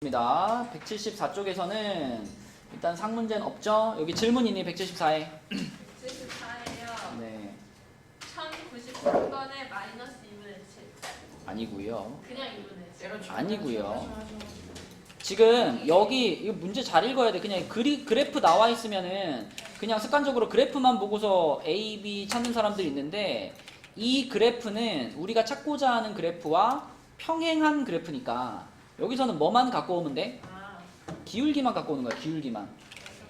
있습니다. 174쪽에서는 일단 상문제는 없죠? 여기 질문 있니? 174에. 174예요. 네. 1096번에 마이너스 2분의 7. 아니고요. 그냥 2분의 7. 아니고요. 지금 여기 이거 문제 잘 읽어야 돼. 그냥 그래프 나와 있으면은 그냥 습관적으로 그래프만 보고서 A, B 찾는 사람들이 있는데 이 그래프는 우리가 찾고자 하는 그래프와 평행한 그래프니까 여기서는 뭐만 갖고 오면 돼? 아, 기울기만 갖고 오는 거야. 기울기만.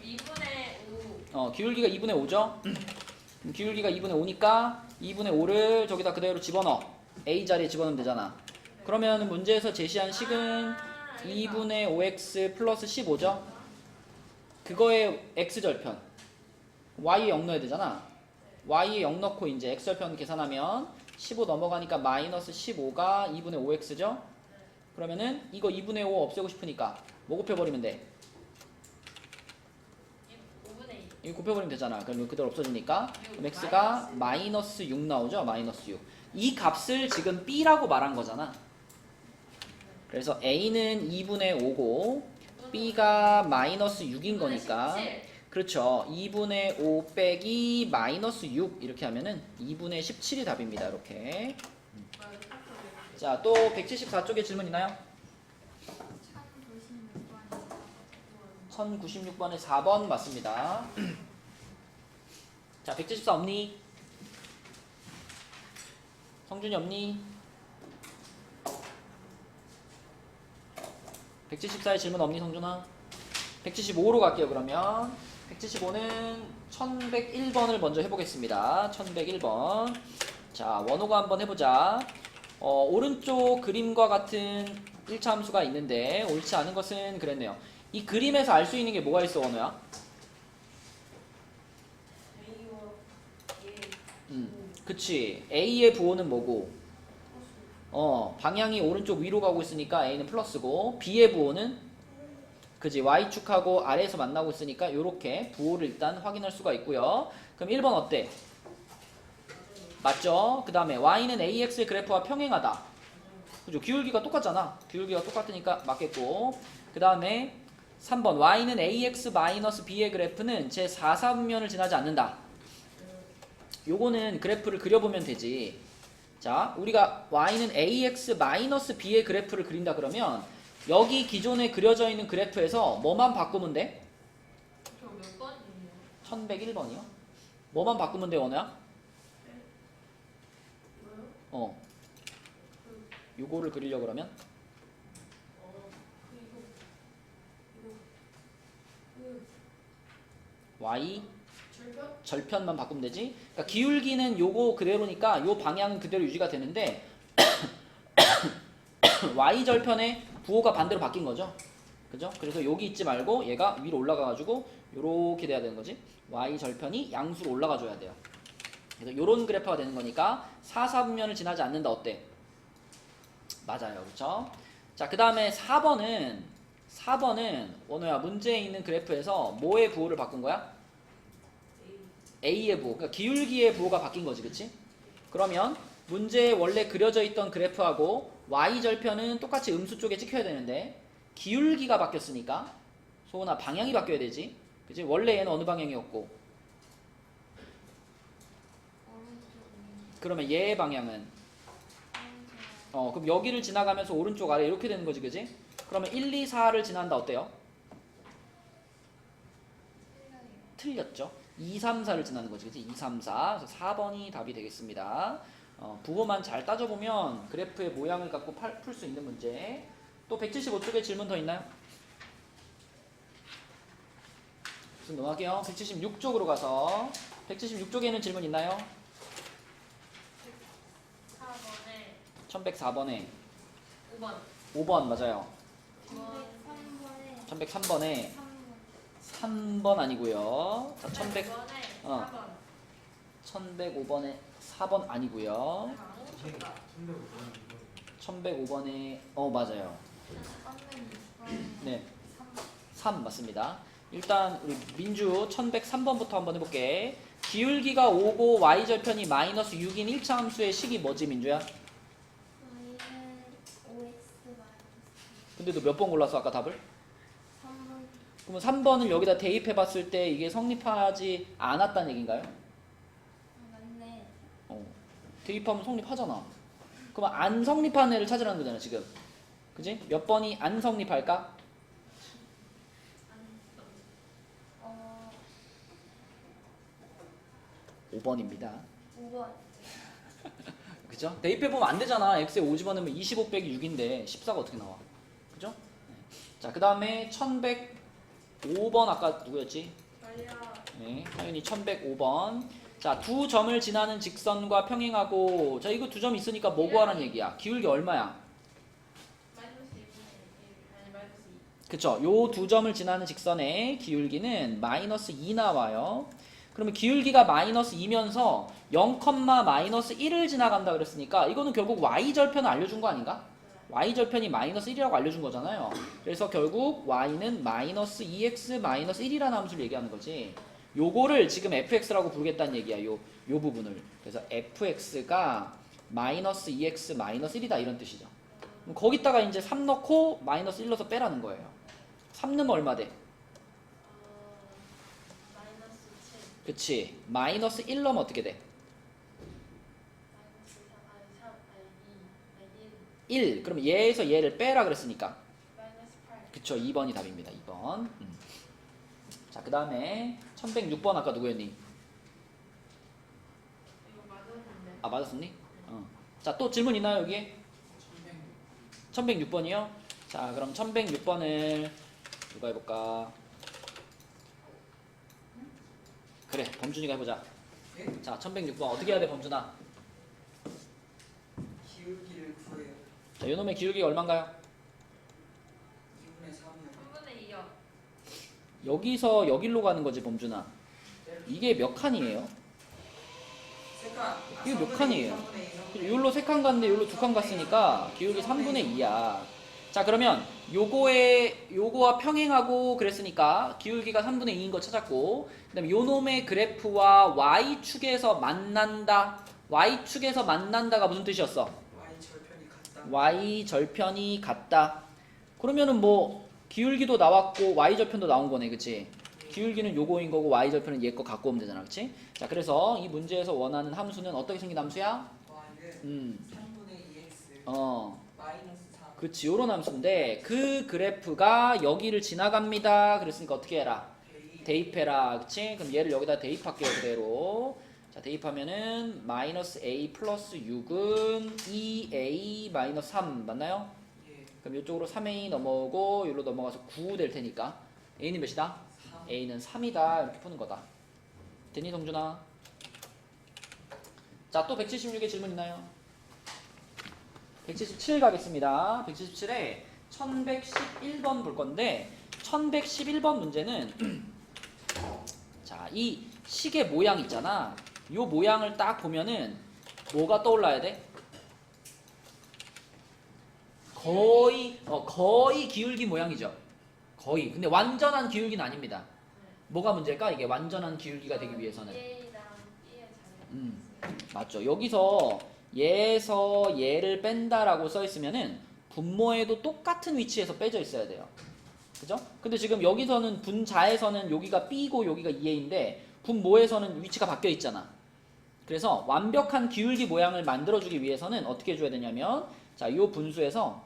그럼 2분의 5. 기울기가 2분의 5죠? 기울기가 2분의 5니까 2분의 5를 저기다 그대로 집어넣어. A 자리에 집어넣으면 되잖아. 그러면 문제에서 제시한 식은 2분의 5x 플러스 15죠? 그거의 x절편. y에 0 넣어야 되잖아. y에 0 넣고 이제 x절편 계산하면 15 넘어가니까 마이너스 15가 2분의 5x죠? 그러면은 이거 2분의 5 없애고 싶으니까 뭐 곱해버리면 돼? 5분의 2. 이거 곱해버리면 되잖아. 그럼 이거 그대로 없어지니까 그럼 x가 마이너스 6 나오죠? 마이너스 6. 이 값을 지금 b라고 말한 거잖아. 그래서 a는 2분의 5고 b가 마이너스 6인 거니까 17. 그렇죠. 2분의 5 빼기 마이너스 6 이렇게 하면은 2분의 17이 답입니다. 이렇게. 자, 또 174쪽에 질문 있나요? 1096번에 4번 맞습니다. 자, 174 없니? 성준이 없니? 174의 질문 없니, 성준아? 175로 갈게요, 그러면. 175는 1101번을 먼저 해보겠습니다. 1101번. 자, 원호가 한번 해보자. 오른쪽 그림과 같은 1차 함수가 있는데 옳지 않은 것은 그랬네요. 이 그림에서 알 수 있는 게 뭐가 있어, 원호야? 그치. A의 부호는 뭐고? 방향이 오른쪽 위로 가고 있으니까 A는 플러스고 B의 부호는 그지 Y축하고 아래에서 만나고 있으니까 요렇게 부호를 일단 확인할 수가 있고요. 그럼 1번 어때? 맞죠? 그 다음에 Y는 AX의 그래프와 평행하다. 그죠? 기울기가 똑같잖아. 기울기가 똑같으니까 맞겠고. 그 다음에 3번 Y는 AX-B의 그래프는 제 4사분면을 지나지 않는다. 요거는 그래프를 그려보면 되지. 자, 우리가 Y는 AX-B의 그래프를 그린다 그러면 여기 기존에 그려져 있는 그래프에서 뭐만 바꾸면 돼? 몇 번이에요? 1101번이요? 뭐만 바꾸면 돼, 원호야? 요거를 그리려고 그러면 Y 절편만 바꾸면 되지. 그러니까 기울기는 요거 그대로니까 요 방향은 그대로 유지가 되는데 Y 절편의 부호가 반대로 바뀐 거죠. 그죠? 그래서 여기 있지 말고 얘가 위로 올라가가지고 요렇게 돼야 되는 거지. Y 절편이 양수로 올라가 줘야 돼요. 그래서 요런 그래프가 되는 거니까 4사분면을 지나지 않는다. 어때? 맞아요. 그렇죠? 자, 그 다음에 4번은 원호야 문제에 있는 그래프에서 뭐의 부호를 바꾼 거야? A의 부호. 그러니까 기울기의 부호가 바뀐 거지. 그치? 그러면 문제에 원래 그려져 있던 그래프하고 Y절편은 똑같이 음수 쪽에 찍혀야 되는데 기울기가 바뀌었으니까 소은아 방향이 바뀌어야 되지. 그치? 원래 얘는 어느 방향이었고 그러면 얘의 방향은 그럼 여기를 지나가면서 오른쪽 아래 이렇게 되는 거지. 그치? 그러면 1, 2, 4를 지난다. 어때요? 틀렸죠? 2, 3, 4를 지나는 거지. 그치? 2, 3, 4. 그래서 4번이 답이 되겠습니다. 부호만 잘 따져보면 그래프의 모양을 갖고 풀 수 있는 문제. 또 175쪽에 질문 더 있나요? 무슨 넘어갈게요. 176쪽으로 가서 176쪽에는 질문 있나요? 4번에 1104번에 5번 5번 맞아요. 3번에 1103번에 3번 아니고요. 자, 4번 1105번에 4번 아니고요. 1105번에 맞아요. 네. 3 맞습니다. 일단 우리 민주 1103번부터 한번 해볼게. 기울기가 5고 y절편이 마이너스 6인 1차 함수의 식이 뭐지, 민주야? 근데 너 몇 번 골랐어 아까 답을? 3번. 그러면 3번을 여기다 대입해 봤을 때 이게 성립하지 않았다는 얘기인가요? 맞네. 대입하면 성립하잖아. 그럼 안 성립한 애를 찾으라는 거잖아 지금. 그지? 몇 번이 안 성립할까? 어, 5번입니다. 5번. 그죠? 대입해보면 안 되잖아. x에 5 집어넣으면 25 빼기 6인데 14가 어떻게 나와? 그죠? 네. 자, 그 다음에 1105번 아까 누구였지? 저요. 네, 하윤이 1105번. 자, 두 점을 지나는 직선과 평행하고 자, 이거 두 점 있으니까 뭐 구하라는 얘기야? 기울기 얼마야? 마이너스 1분의 1. 아니, 마이너스 2. 그쵸? 요 두 점을 지나는 직선의 기울기는 마이너스 2 나와요. 그러면 기울기가 마이너스 2면서 0, 마이너스 1을 지나간다 그랬으니까 이거는 결국 y절편을 알려준 거 아닌가? y절편이 마이너스 1이라고 알려준 거잖아요. 그래서 결국 y는 마이너스 2x 마이너스 1이라는 함수를 얘기하는 거지. 요거를 지금 fx라고 부르겠다는 얘기야. 요 부분을. 그래서 fx가 마이너스 2x 마이너스 1이다 이런 뜻이죠. 그럼 거기다가 이제 3 넣고 마이너스 1 넣어서 빼라는 거예요. 3 넣으면 얼마 돼? 마이너스 7. 그치. 마이너스 1 넣으면 어떻게 돼? 마이너스 3. 아니, 3. 아니, 2. 아니, 1. 1. 그럼 얘에서 얘를 빼라 그랬으니까. 마이너스 8. 그쵸. 2번이 답입니다. 2번. 자, 그 다음에 1106번 아까 누구였니? 이거 맞았는데. 아, 맞았었니? 자, 또 질문 있나요, 여기에? 1106번이요? 자, 그럼 1106번을 누가 해볼까? 그래, 범준이가 해보자. 자, 1106번 어떻게 해야 돼, 범준아? 기울기를 구해요. 자, 요놈의 기울기가 얼마인가요? 2분의 3이요. 3분의 2요. 여기서 여기로 가는 거지, 범준아. 이게 몇 칸이에요? 이게 몇 칸이에요? 요로 3칸 갔는데 요로 2칸 갔으니까 기울기 3분의 2야. 자, 그러면 요거와 평행하고 그랬으니까 기울기가 3분의 2인 거 찾았고, 그다음에 요놈의 그래프와 y축에서 만난다. y축에서 만난다가 무슨 뜻이었어? y절편이 같다. y절편이 같다. 그러면은 뭐 기울기도 나왔고 y절편도 나온 거네. 그치? 기울기는 요거인 거고 y절편은 얘 거 갖고 오면 되잖아. 그치? 자, 그래서 이 문제에서 원하는 함수는 어떻게 생긴 함수야? y는 3분의 2x 마이너스 3. 그치, 요런 함수인데 그 그래프가 여기를 지나갑니다. 그랬으니까 어떻게 해라? 대입해라. 그치? 그럼 얘를 여기다 대입할게요. 그대로. 자, 대입하면은 마이너스 a 플러스 6은 2a 마이너스 3 맞나요? 예. 그럼 이쪽으로 3a 넘어오고 여기로 넘어가서 9 될 테니까 a는 몇이다? 3. a는 3이다. 이렇게 푸는 거다. 됐니, 동준아? 자, 또 176에 질문 있나요? 177 가겠습니다. 177에 1111번 볼 건데 1111번 문제는 자, 이 식의 모양 있잖아. 요 모양을 딱 보면은 뭐가 떠올라야 돼? 거의 기울기 모양이죠. 거의. 근데 완전한 기울기는 아닙니다. 뭐가 문제일까? 이게 완전한 기울기가 되기 위해서는. A랑 B의 자리. 맞죠. 여기서 얘에서 얘를 뺀다라고 써 있으면은 분모에도 똑같은 위치에서 빼져 있어야 돼요. 그죠? 근데 지금 여기서는 분자에서는 여기가 B고 여기가 2A인데 분모에서는 위치가 바뀌어 있잖아. 그래서 완벽한 기울기 모양을 만들어주기 위해서는 어떻게 해줘야 되냐면 자, 요 분수에서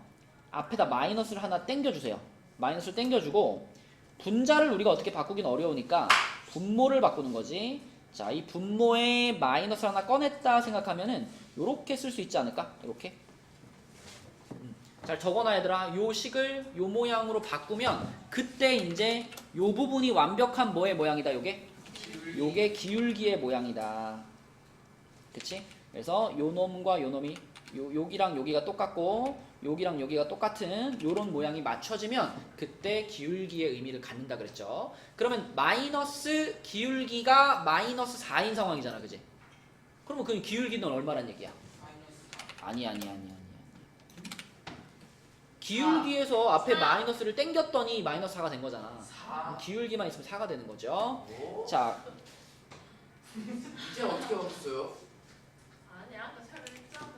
앞에다 마이너스를 하나 땡겨주세요. 마이너스를 땡겨주고 분자를 우리가 어떻게 바꾸긴 어려우니까 분모를 바꾸는 거지. 자, 이 분모에 마이너스 하나 꺼냈다 생각하면은 요렇게 쓸 수 있지 않을까? 요렇게. 잘 적어놔 얘들아. 요 식을 요 모양으로 바꾸면 그때 이제 요 부분이 완벽한 뭐의 모양이다. 요게 기울기의 모양이다. 그치? 그래서 요 놈과 요 놈이 여기랑 여기가 똑같고 여기랑 여기가 똑같은 요런 모양이 맞춰지면 그때 기울기의 의미를 갖는다 그랬죠. 그러면 마이너스 기울기가 마이너스 4인 상황이잖아. 그지? 그러면 그 기울기는 얼마란 얘기야? 마이너스 4. 아니. 기울기에서 앞에 마이너스를 땡겼더니 마이너스 4가 된 거잖아. 4. 기울기만 있으면 4가 되는 거죠. 오? 자, 이제 어떻게 맞췄어요? 아니, 아까 잘 했잖아.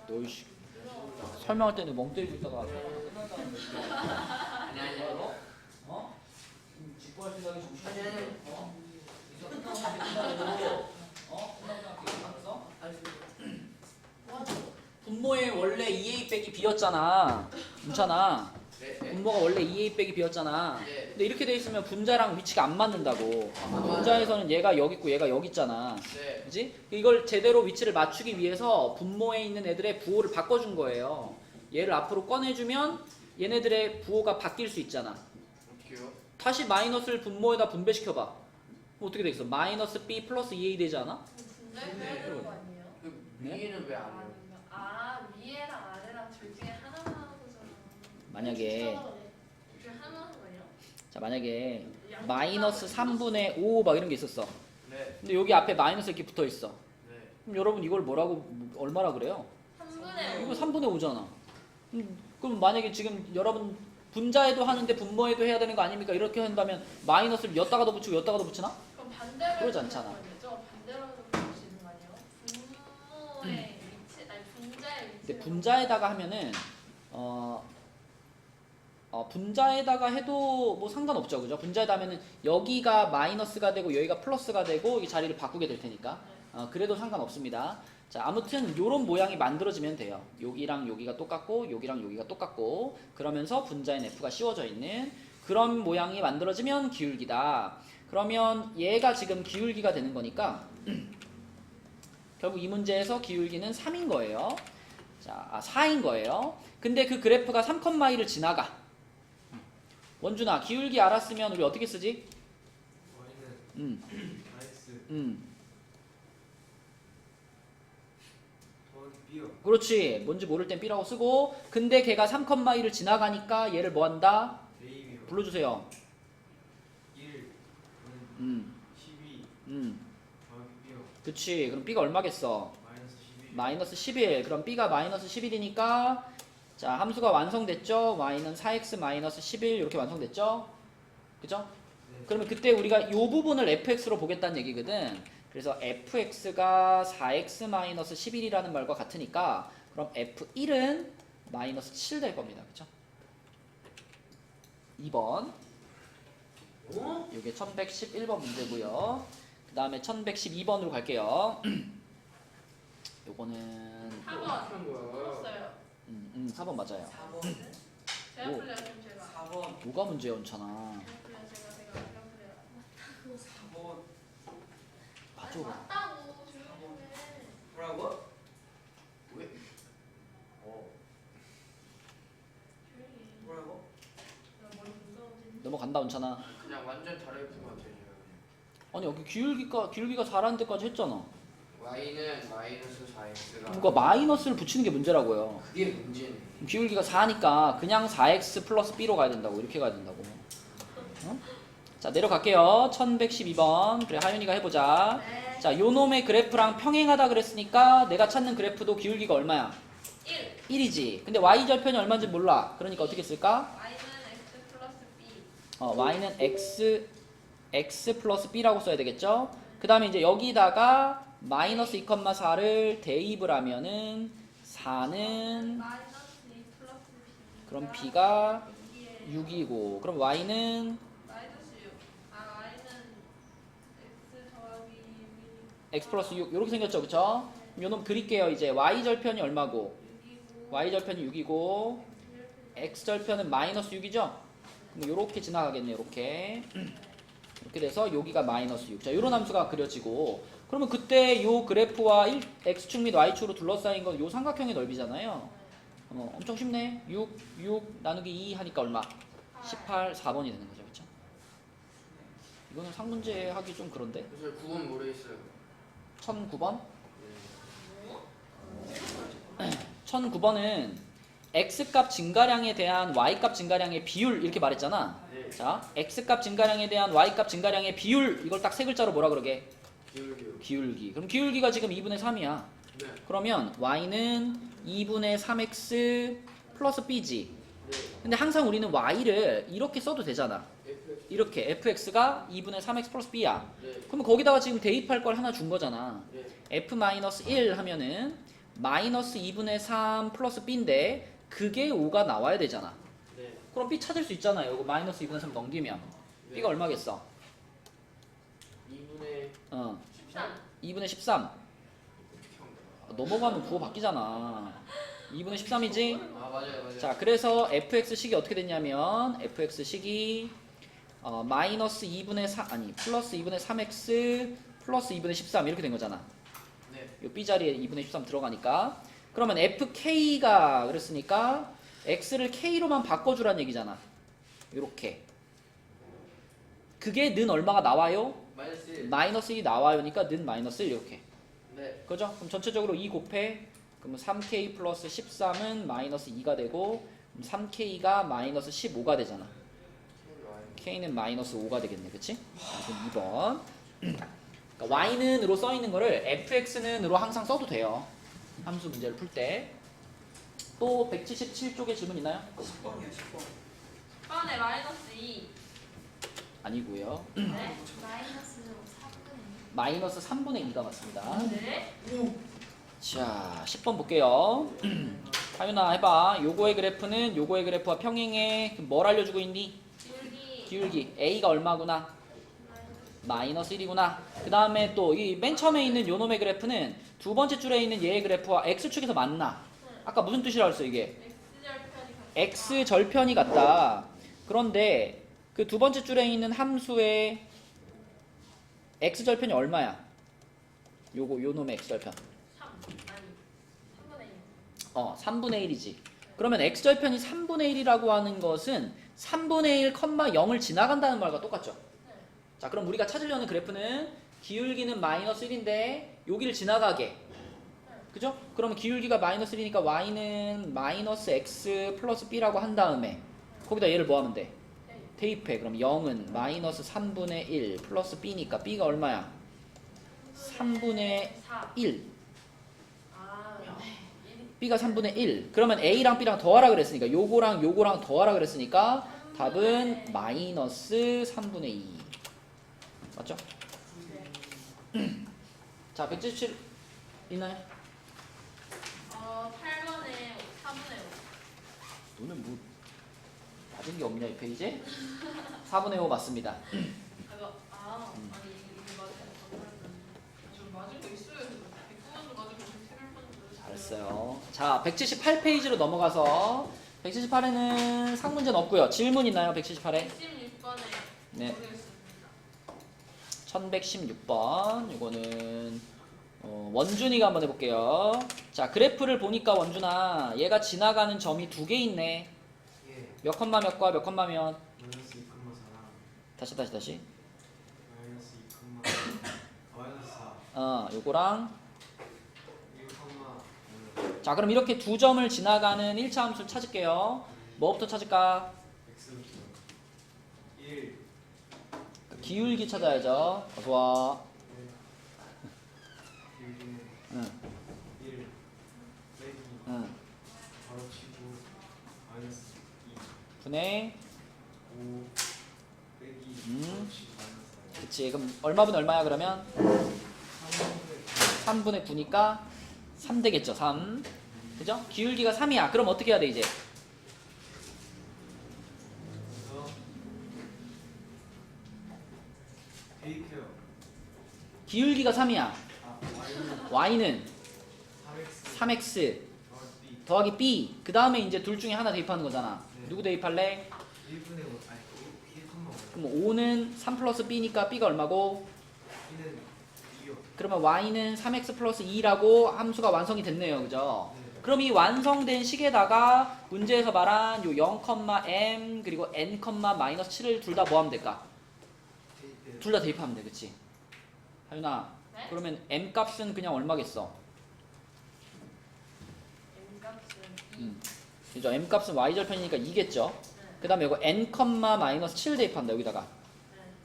너이씨. 그럼 설명할 때는 멍 때리고 있다가 끝났다는 거. 아니. 어? 직구할 생각이 좀 심해. 어? 이거 끝나고 생각해도 끝나고 생각해. 알았어? 분모의 원래 2a 빼기 b였잖아. 괜찮아. 네. 분모가 원래 2a 빼기 b였잖아. 네. 근데 이렇게 돼 있으면 분자랑 위치가 안 맞는다고. 분자에서는 얘가 여기 있고 얘가 여기 있잖아. 네. 그지? 이걸 제대로 위치를 맞추기 위해서 분모에 있는 애들의 부호를 바꿔준 거예요. 얘를 앞으로 꺼내주면 얘네들의 부호가 바뀔 수 있잖아. 어떻게요? 다시 마이너스를 분모에다 분배시켜봐. 그럼 어떻게 되겠어? 마이너스 b 플러스 2a 되지 않아? 분배해야 되는 거 아니에요? 그 네? 위에는 왜 안 해요? 위에랑 아래랑 둘 중에 하나만 하는 거잖아. 만약에 둘 중에 하나만 하는 거 아니야? 자 만약에 마이너스 3분의 5 막 이런 게 있었어. 네. 근데 여기 앞에 마이너스 이렇게 붙어 있어. 네. 그럼 여러분 이걸 뭐라고 얼마라 그래요? 3분의 이거 3분의 5잖아. 그럼 만약에 지금 여러분 분자에도 하는데 분모에도 해야 되는 거 아닙니까? 이렇게 한다면 마이너스를 엿다가 더 붙이고 엿다가 더 붙이나? 그럼 반대로 그러지 않잖아. 반대로 볼수 있는 거 아니에요? 분모의 위치 아니 분자의 위치. 근데 분자에다가 하면은 분자에다가 해도 뭐 상관없죠, 그죠? 분자에다 하면은 여기가 마이너스가 되고 여기가 플러스가 되고 이 자리를 바꾸게 될 테니까 그래도 상관없습니다. 자, 아무튼 요런 모양이 만들어지면 돼요. 여기랑 여기가 똑같고 여기랑 여기가 똑같고 그러면서 분자인 f가 씌워져 있는 그런 모양이 만들어지면 기울기다. 그러면 얘가 지금 기울기가 되는 거니까 결국 이 문제에서 기울기는 3인 거예요. 자, 4인 거예요. 근데 그 그래프가 3,2를 지나가. 원준아, 기울기 알았으면 우리 어떻게 쓰지? y는 마이너스 더하기 b요. 그렇지. 뭔지 모를 땐 B라고 쓰고 근데 걔가 3,2를 지나가니까 얘를 뭐 한다? a이요. 불러주세요. 1은 음, 12 더하기 b요. 그치. 그럼 B가 얼마겠어? 마이너스 11. 마이너스 11. 그럼 B가 마이너스 11이니까 자, 함수가 완성됐죠? Y는 4x 마이너스 11 이렇게 완성됐죠? 그죠? 네. 그러면 그때 우리가 이 부분을 fx로 보겠다는 얘기거든. 그래서 fx가 4x 마이너스 11이라는 말과 같으니까 그럼 f1은 마이너스 7 될 겁니다. 그죠? 2번. 이게 1111번 문제고요. 그 다음에 1112번으로 갈게요. 요거는 4번 그런 거야. 풀었어요. 4번 맞아요. 4번. 제가 오. 풀려요. 그럼 제가. 4번. 뭐가 문제야, 연찬아. 제가 풀려요. 제가 풀려요. 4번. 봐줘. 맞다고 조용히 해. 뭐라고? 왜? 조용히 해. 뭐라고? 나 머리 무서워지네. 넘어간다, 연찬아. 그냥 완전 다르게 풀면 되죠. 아니, 여기 기울기가 4라는 데까지 했잖아. y는 마이너스 4x가. 그러니까 마이너스를 붙이는 게 문제라고요. 그게 문제네. 기울기가 4니까 그냥 4x 플러스 b로 가야 된다고. 이렇게 가야 된다고. 어? 자, 내려갈게요. 1112번. 그래, 하윤이가 해보자. 네. 자, 요 놈의 그래프랑 평행하다 그랬으니까 내가 찾는 그래프도 기울기가 얼마야? 1. 1이지. 근데 y절편이 얼마인지 몰라. 그러니까 어떻게 쓸까? y는 x 플러스 b. y는 x 플러스 b라고 써야 되겠죠? 그 다음에 이제 여기다가 마이너스 2,4를 대입을 하면은 4는 마이너스 2 플러스 b. 그럼 b가 6이에요. 6이고 그럼 y는 마이너스 6. y는 x 더하기 6이니까. x 플러스 6 이렇게 생겼죠, 그쵸? 그럼 요놈 그릴게요. 이제 y절편이 얼마고 6이고. y절편이 6이고 x절편은 마이너스 6이죠? 그럼 요렇게 지나가겠네요. 요렇게 이렇게 돼서 여기가 마이너스 6. 자, 요런 함수가 그려지고 그러면 그때 요 그래프와 x축 및 y축으로 둘러싸인 건 요 삼각형의 넓이잖아요. 엄청 쉽네. 6 나누기 2 하니까 얼마? 18, 4번이 되는 거죠. 그쵸? 이거는 상문제 하기 좀 그런데? 그래서 9번 모르 있어요. 1009번? 네. 1009번은 x값 증가량에 대한 y값 증가량의 비율 이렇게 말했잖아. 네. 자, x값 증가량에 대한 y값 증가량의 비율 이걸 딱 세 글자로 뭐라 그러게? 기울기요. 기울기. 그럼 기울기가 지금 2분의 3이야. 네. 그러면 y는 2분의 3x 플러스 b지. 네. 근데 항상 우리는 y를 이렇게 써도 되잖아. f. 이렇게 fx가 2분의 3x 플러스 b야. 네. 그러면 거기다가 지금 대입할 걸 하나 준 거잖아. 네. f-1 하면은 마이너스 2분의 3 플러스 b인데 그게 5가 나와야 되잖아. 네. 그럼 b 찾을 수 있잖아요. 이거 마이너스 2분의 3 넘기면 네. b가 얼마겠어? 2분의 13. 2분의 13. 넘어가면 부호 바뀌잖아. 2분의 13이지? 아 맞아요 맞아요. 자, 그래서 fx식이 어떻게 됐냐면 fx식이 마이너스 2분의 4 아니 플러스 2분의 3x 플러스 2분의 13 이렇게 된 거잖아. 네. 요 b 자리에 2분의 13 들어가니까 그러면 fk가 그랬으니까 x를 k로만 바꿔주란 얘기잖아. 요렇게 그게 는 얼마가 나와요? 마이너스 1. 마이너스 1이 나와요니까 는 마이너스 1 이렇게. 네. 그죠? 그럼 전체적으로 2 곱해 그러면 3k 플러스 13은 마이너스 2가 되고 3k가 마이너스 15가 되잖아. k는 마이너스 5가 되겠네. 그치? 그럼 2번 그러니까 y는으로 써있는 거를 fx는으로 항상 써도 돼요. 함수 문제를 풀 때. 또 177쪽에 질문 있나요? 10번이야 10번. 10번에 마이너스 2. 아니고요. 네. 마이너스 4분의 마이너스 3분의 2가 맞습니다. 네. 자, 10번 볼게요. 하윤아 해봐. 요거의 그래프는 요거의 그래프와 평행해. 그럼 뭘 알려주고 있니? 기울기. 기울기 A가 얼마구나? 마이너스 1이구나. 그 다음에 또 이 맨 처음에 있는 요놈의 그래프는 두 번째 줄에 있는 얘의 그래프와 X축에서 만나. 아까 무슨 뜻이라 그랬어 이게? X절편이 같다. X절편이 같다. 그런데 그 두 번째 줄에 있는 함수의 X절편이 얼마야? 요놈의 X절편. 3. 아니. 3분의 1. 3분의 1이지. 그러면 x절편이 3분의 1이라고 하는 것은 3분의 1, 0을 지나간다는 말과 똑같죠. 네. 자, 그럼 우리가 찾으려는 그래프는 기울기는 마이너스 1인데 여기를 지나가게. 그죠? 그러면 기울기가 마이너스 1이니까 y는 마이너스 x 플러스 b라고 한 다음에 거기다 얘를 뭐 하면 돼? 대입해. 그럼 0은 마이너스 3분의 1 플러스 b니까 b가 얼마야? 3분의 4. 1. 아. b가 3분의 1. 그러면 a랑 b랑 더하라 그랬으니까 요거랑 요거랑 더하라 그랬으니까 답은 마이너스 3분의 2. 맞죠? 자, 177 있나요? 8번에 4분의 너는 뭐 맞은 게 없냐 이 페이지에? 4분의 5 맞습니다. 5. 아니 이게 맞아요. 저 맞은 거 있어요. 109번도 맞은 거 11번도. 잘했어요. 자, 178페이지로 넘어가서 178에는 상문제는 없고요. 질문 있나요? 178에? 16번에 네. 모르겠습니다. 1116번. 이거는 원준이가 한번 해볼게요. 자, 그래프를 보니까 원준아 얘가 지나가는 점이 두 개 있네. 예. 몇 컴마 몇과 몇 컴마 몇? 마이너스 2,4랑 다시. 마이너스 2, 마이너스 4. 요거랑 1, 자, 그럼 이렇게 두 점을 지나가는 1차 함수 찾을게요. 뭐부터 찾을까? x부터 1. 기울기 찾아야죠. 어서와. 기울기는 응, 1 빼기 응. 바로 치고 마이너스 2 분의 5 빼기 바로 치고 마이너스 4. 그치. 그럼 얼마분의 얼마야 그러면? 3분의 9니까 3 되겠죠. 3. 그죠? 기울기가 3이야. 그럼 어떻게 해야 돼 이제? 그래서 대입해요. 기울기가 3이야. 아, y는 y는 3x 3x 더하기 더하기 b. 그 다음에 이제 둘 중에 하나 대입하는 거잖아. 네. 누구 대입할래? 1분의 5 아니 1,5 그럼 5는 3 플러스 b니까 b가 얼마고? b는 2요. 그러면 y는 3x 플러스 2라고 함수가 완성이 됐네요. 그죠? 네. 그럼 이 완성된 식에다가 문제에서 말한 요 0,m 그리고 n, 마이너스 7을 둘 다 뭐 하면 될까? 대입해요. 둘 다 대입하면 돼. 그치? 하윤아, 네? 그러면 m 값은 그냥 얼마겠어? M값은 2. 그죠? m 값은 y절편이니까 2겠죠? 그 다음에 이거 n, 마이너스 7 대입한다. 여기다가. 네.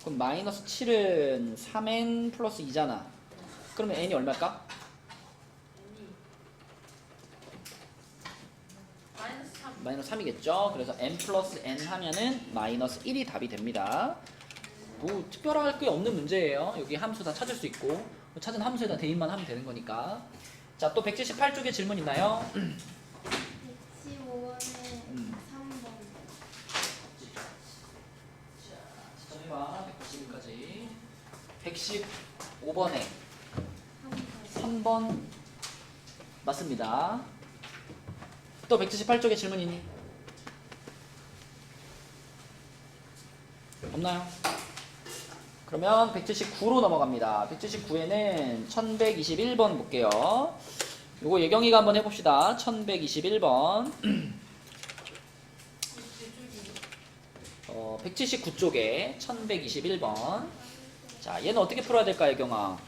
그럼 마이너스 7은 3n 플러스 2잖아. 그러면 n이 얼마일까? N이 마이너스 3. 마이너스 3이겠죠? 그래서 n 플러스 n 하면은 마이너스 1이 답이 됩니다. 뭐 특별할 게 없는 문제예요. 여기 함수 다 찾을 수 있고 찾은 함수에다 대입만 하면 되는 거니까. 자, 또 178쪽에 질문 있나요? 115원에 3번. 자, 191까지 115번에 3번 맞습니다. 또 178쪽에 질문 있니? 없나요? 그러면 179로 넘어갑니다. 179에는 1121번 볼게요. 요거 예경이가 한번 해봅시다. 1121번 179쪽에 1121번. 자, 얘는 어떻게 풀어야 될까, 예경아?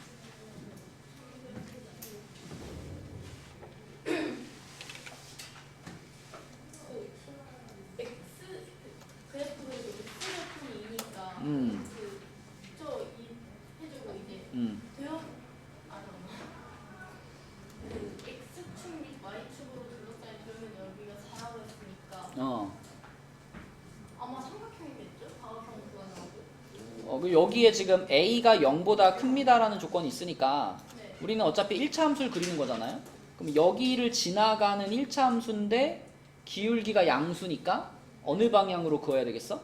여기에 지금 A가 0보다 큽니다라는 조건이 있으니까 우리는 어차피 1차 함수를 그리는 거잖아요. 그럼 여기를 지나가는 1차 함수인데 기울기가 양수니까 어느 방향으로 그어야 되겠어?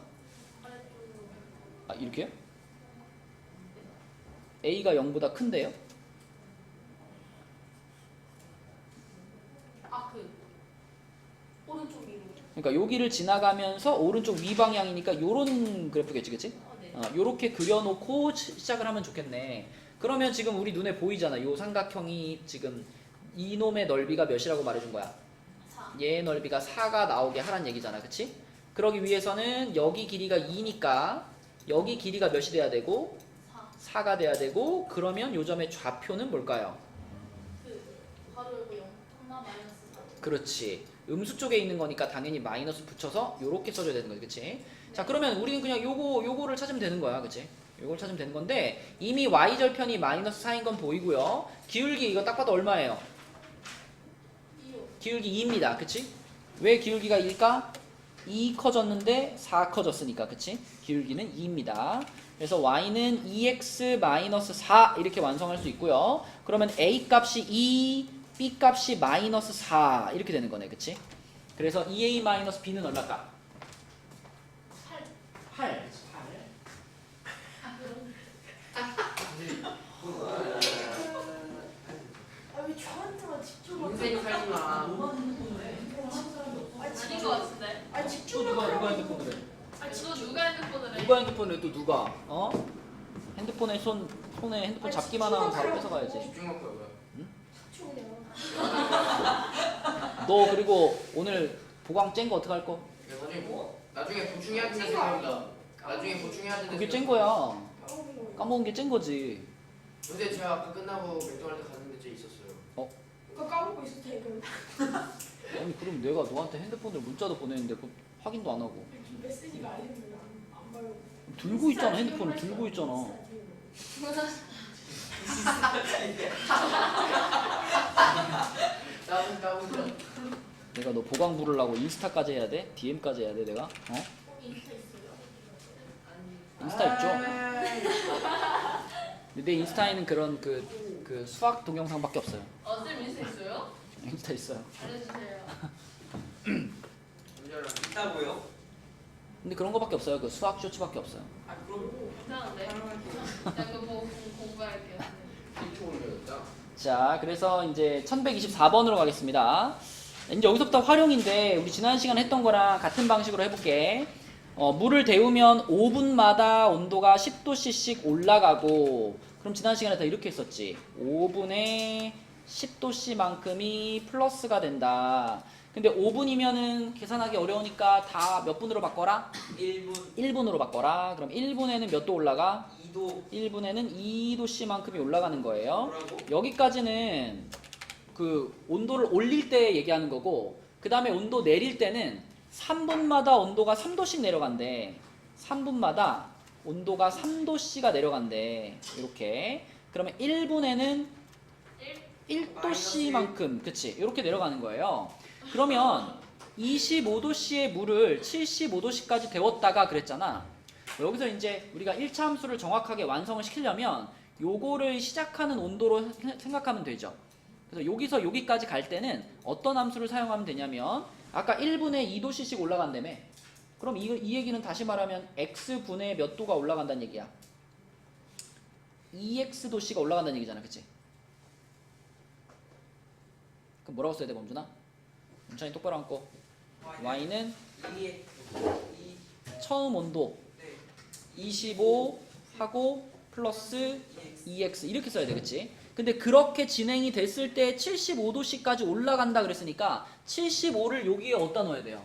아, 이렇게요? A가 0보다 큰데요? 오른쪽 위로. 그러니까 여기를 지나가면서 오른쪽 위 방향이니까 요런 그래프겠지, 그치? 요렇게 그려놓고 시작을 하면 좋겠네. 그러면 지금 우리 눈에 보이잖아. 요 삼각형이 지금 이놈의 넓이가 몇이라고 말해준 거야? 4. 얘의 넓이가 4가 나오게 하란 얘기잖아, 그치? 그러기 위해서는 여기 길이가 2니까 여기 길이가 몇이 돼야 되고 4가 돼야 되고, 그러면 요 점의 좌표는 뭘까요? 바로 여기 0, 마이너스 4. 그렇지. 음수 쪽에 있는 거니까 당연히 마이너스 붙여서 요렇게 써줘야 되는 거지, 그치? 자, 그러면 우리는 그냥 요거를 찾으면 되는 거야, 그치? 요걸 찾으면 되는 건데, 이미 y절편이 마이너스 4인 건 보이고요. 기울기 이거 딱 봐도 얼마예요? 기울기 2입니다, 그치? 왜 기울기가 2일까? 2 커졌는데 4 커졌으니까, 그치? 기울기는 2입니다. 그래서 y는 2x-4 이렇게 완성할 수 있고요. 그러면 a 값이 2, b 값이 마이너스 4 이렇게 되는 거네, 그치? 그래서 2a-b는 얼마일까? 8. 왜 저한테만 집중을 인생이 살지 마. 아닌 것 같은데? 또 누가 핸드폰을 해? 또 누가 핸드폰을 해? 누가 핸드폰을 해? 또 누가? 핸드폰에 손에 핸드폰 잡기만 하면 바로 뺏어가야지. 집중 먹고 왜? 너 그리고 오늘 보강 짠 거 어떡할 거? 나중에 보충해야 된다 생각합니다. 나중에 보충해야 된다. 그게 짠 거야. 까먹은 게 짠 거지. 근데 제가 아까 끝나고 맥도날드 갔는데 쟤 있었어요. 그거 까먹고 있을 테니까 아니 그럼 내가 너한테 핸드폰을 문자도 보냈는데 그 확인도 안 하고 메시지가 아니면 안 봐요. 들고 있잖아. 핸드폰을 들고 있잖아. 나도 내가 너 보강 부르려고 인스타까지 해야 돼? DM까지 해야 돼 내가? 인스타 있어요? 인스타 있죠? 근데 내 인스타에는 그런 그 수학 동영상밖에 없어요. 쌤 인스타 있어요? 인스타 있어요. 알려주세요. 있다고요? 근데 그런 거밖에 없어요. 그 수학 쇼츠밖에 없어요. 아 그럼 괜찮은데? 나 그거 보고 공부할게요. 팀초 올려줬다. 자, 그래서 이제 1124번으로 가겠습니다. 이제 여기서부터 활용인데 우리 지난 시간에 했던 거랑 같은 방식으로 해볼게. 물을 데우면 5분마다 온도가 10도씨씩 올라가고, 그럼 지난 시간에 다 이렇게 했었지. 5분에 10도씨만큼이 플러스가 된다. 근데 5분이면은 계산하기 어려우니까 다 몇 분으로 바꿔라? 1분 1분으로 바꿔라. 그럼 1분에는 몇 도 올라가? 2도 1분에는 2도씨만큼이 올라가는 거예요. 뭐라고? 여기까지는 그 온도를 올릴 때 얘기하는 거고, 그 다음에 온도 내릴 때는 3분마다 온도가 3도씩 내려간대. 3분마다 온도가 3도씨가 내려간대. 이렇게. 그러면 1분에는 1도씨만큼, 그치? 이렇게 내려가는 거예요. 그러면 25도씨의 물을 75도씨까지 데웠다가 그랬잖아. 여기서 이제 우리가 1차 함수를 정확하게 완성을 시키려면 요거를 시작하는 온도로 생각하면 되죠. 그래서 여기서 여기까지 갈 때는 어떤 함수를 사용하면 되냐면 아까 1분의 2도씨씩 올라간다며. 그럼 이 얘기는 다시 말하면 x분의 몇 도가 올라간다는 얘기야. 2x도씨가 올라간다는 얘기잖아. 그치? 그럼 뭐라고 써야 돼, 범준아? 문찬이 똑바로 앉고. y는 처음 온도 25 하고 플러스 2x 이렇게 써야 돼. 그치? 근데 그렇게 진행이 됐을 때 75도씨까지 올라간다 그랬으니까 75를 여기에 어디다 넣어야 돼요?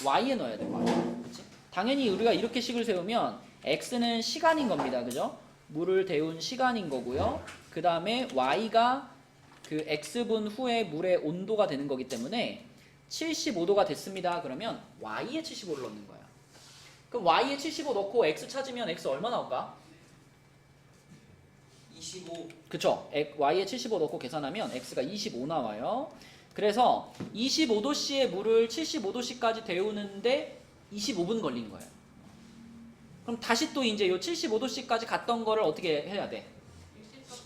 y에 넣어야 돼. y. 그치? 당연히 우리가 이렇게 식을 세우면 x는 시간인 겁니다. 그죠? 물을 데운 시간인 거고요. 그 다음에 y가 그 x분 후에 물의 온도가 되는 거기 때문에 75도가 됐습니다. 그러면 y에 75를 넣는 거야. 그럼 y에 75 넣고 x 찾으면 x 얼마 나올까? 25. 그쵸? y에 75 넣고 계산하면 x가 25 나와요. 그래서 25도씨의 물을 75도씨까지 데우는데 25분 걸린 거예요. 그럼 다시 또 이제 요 75도씨까지 갔던 거를 어떻게 해야 돼?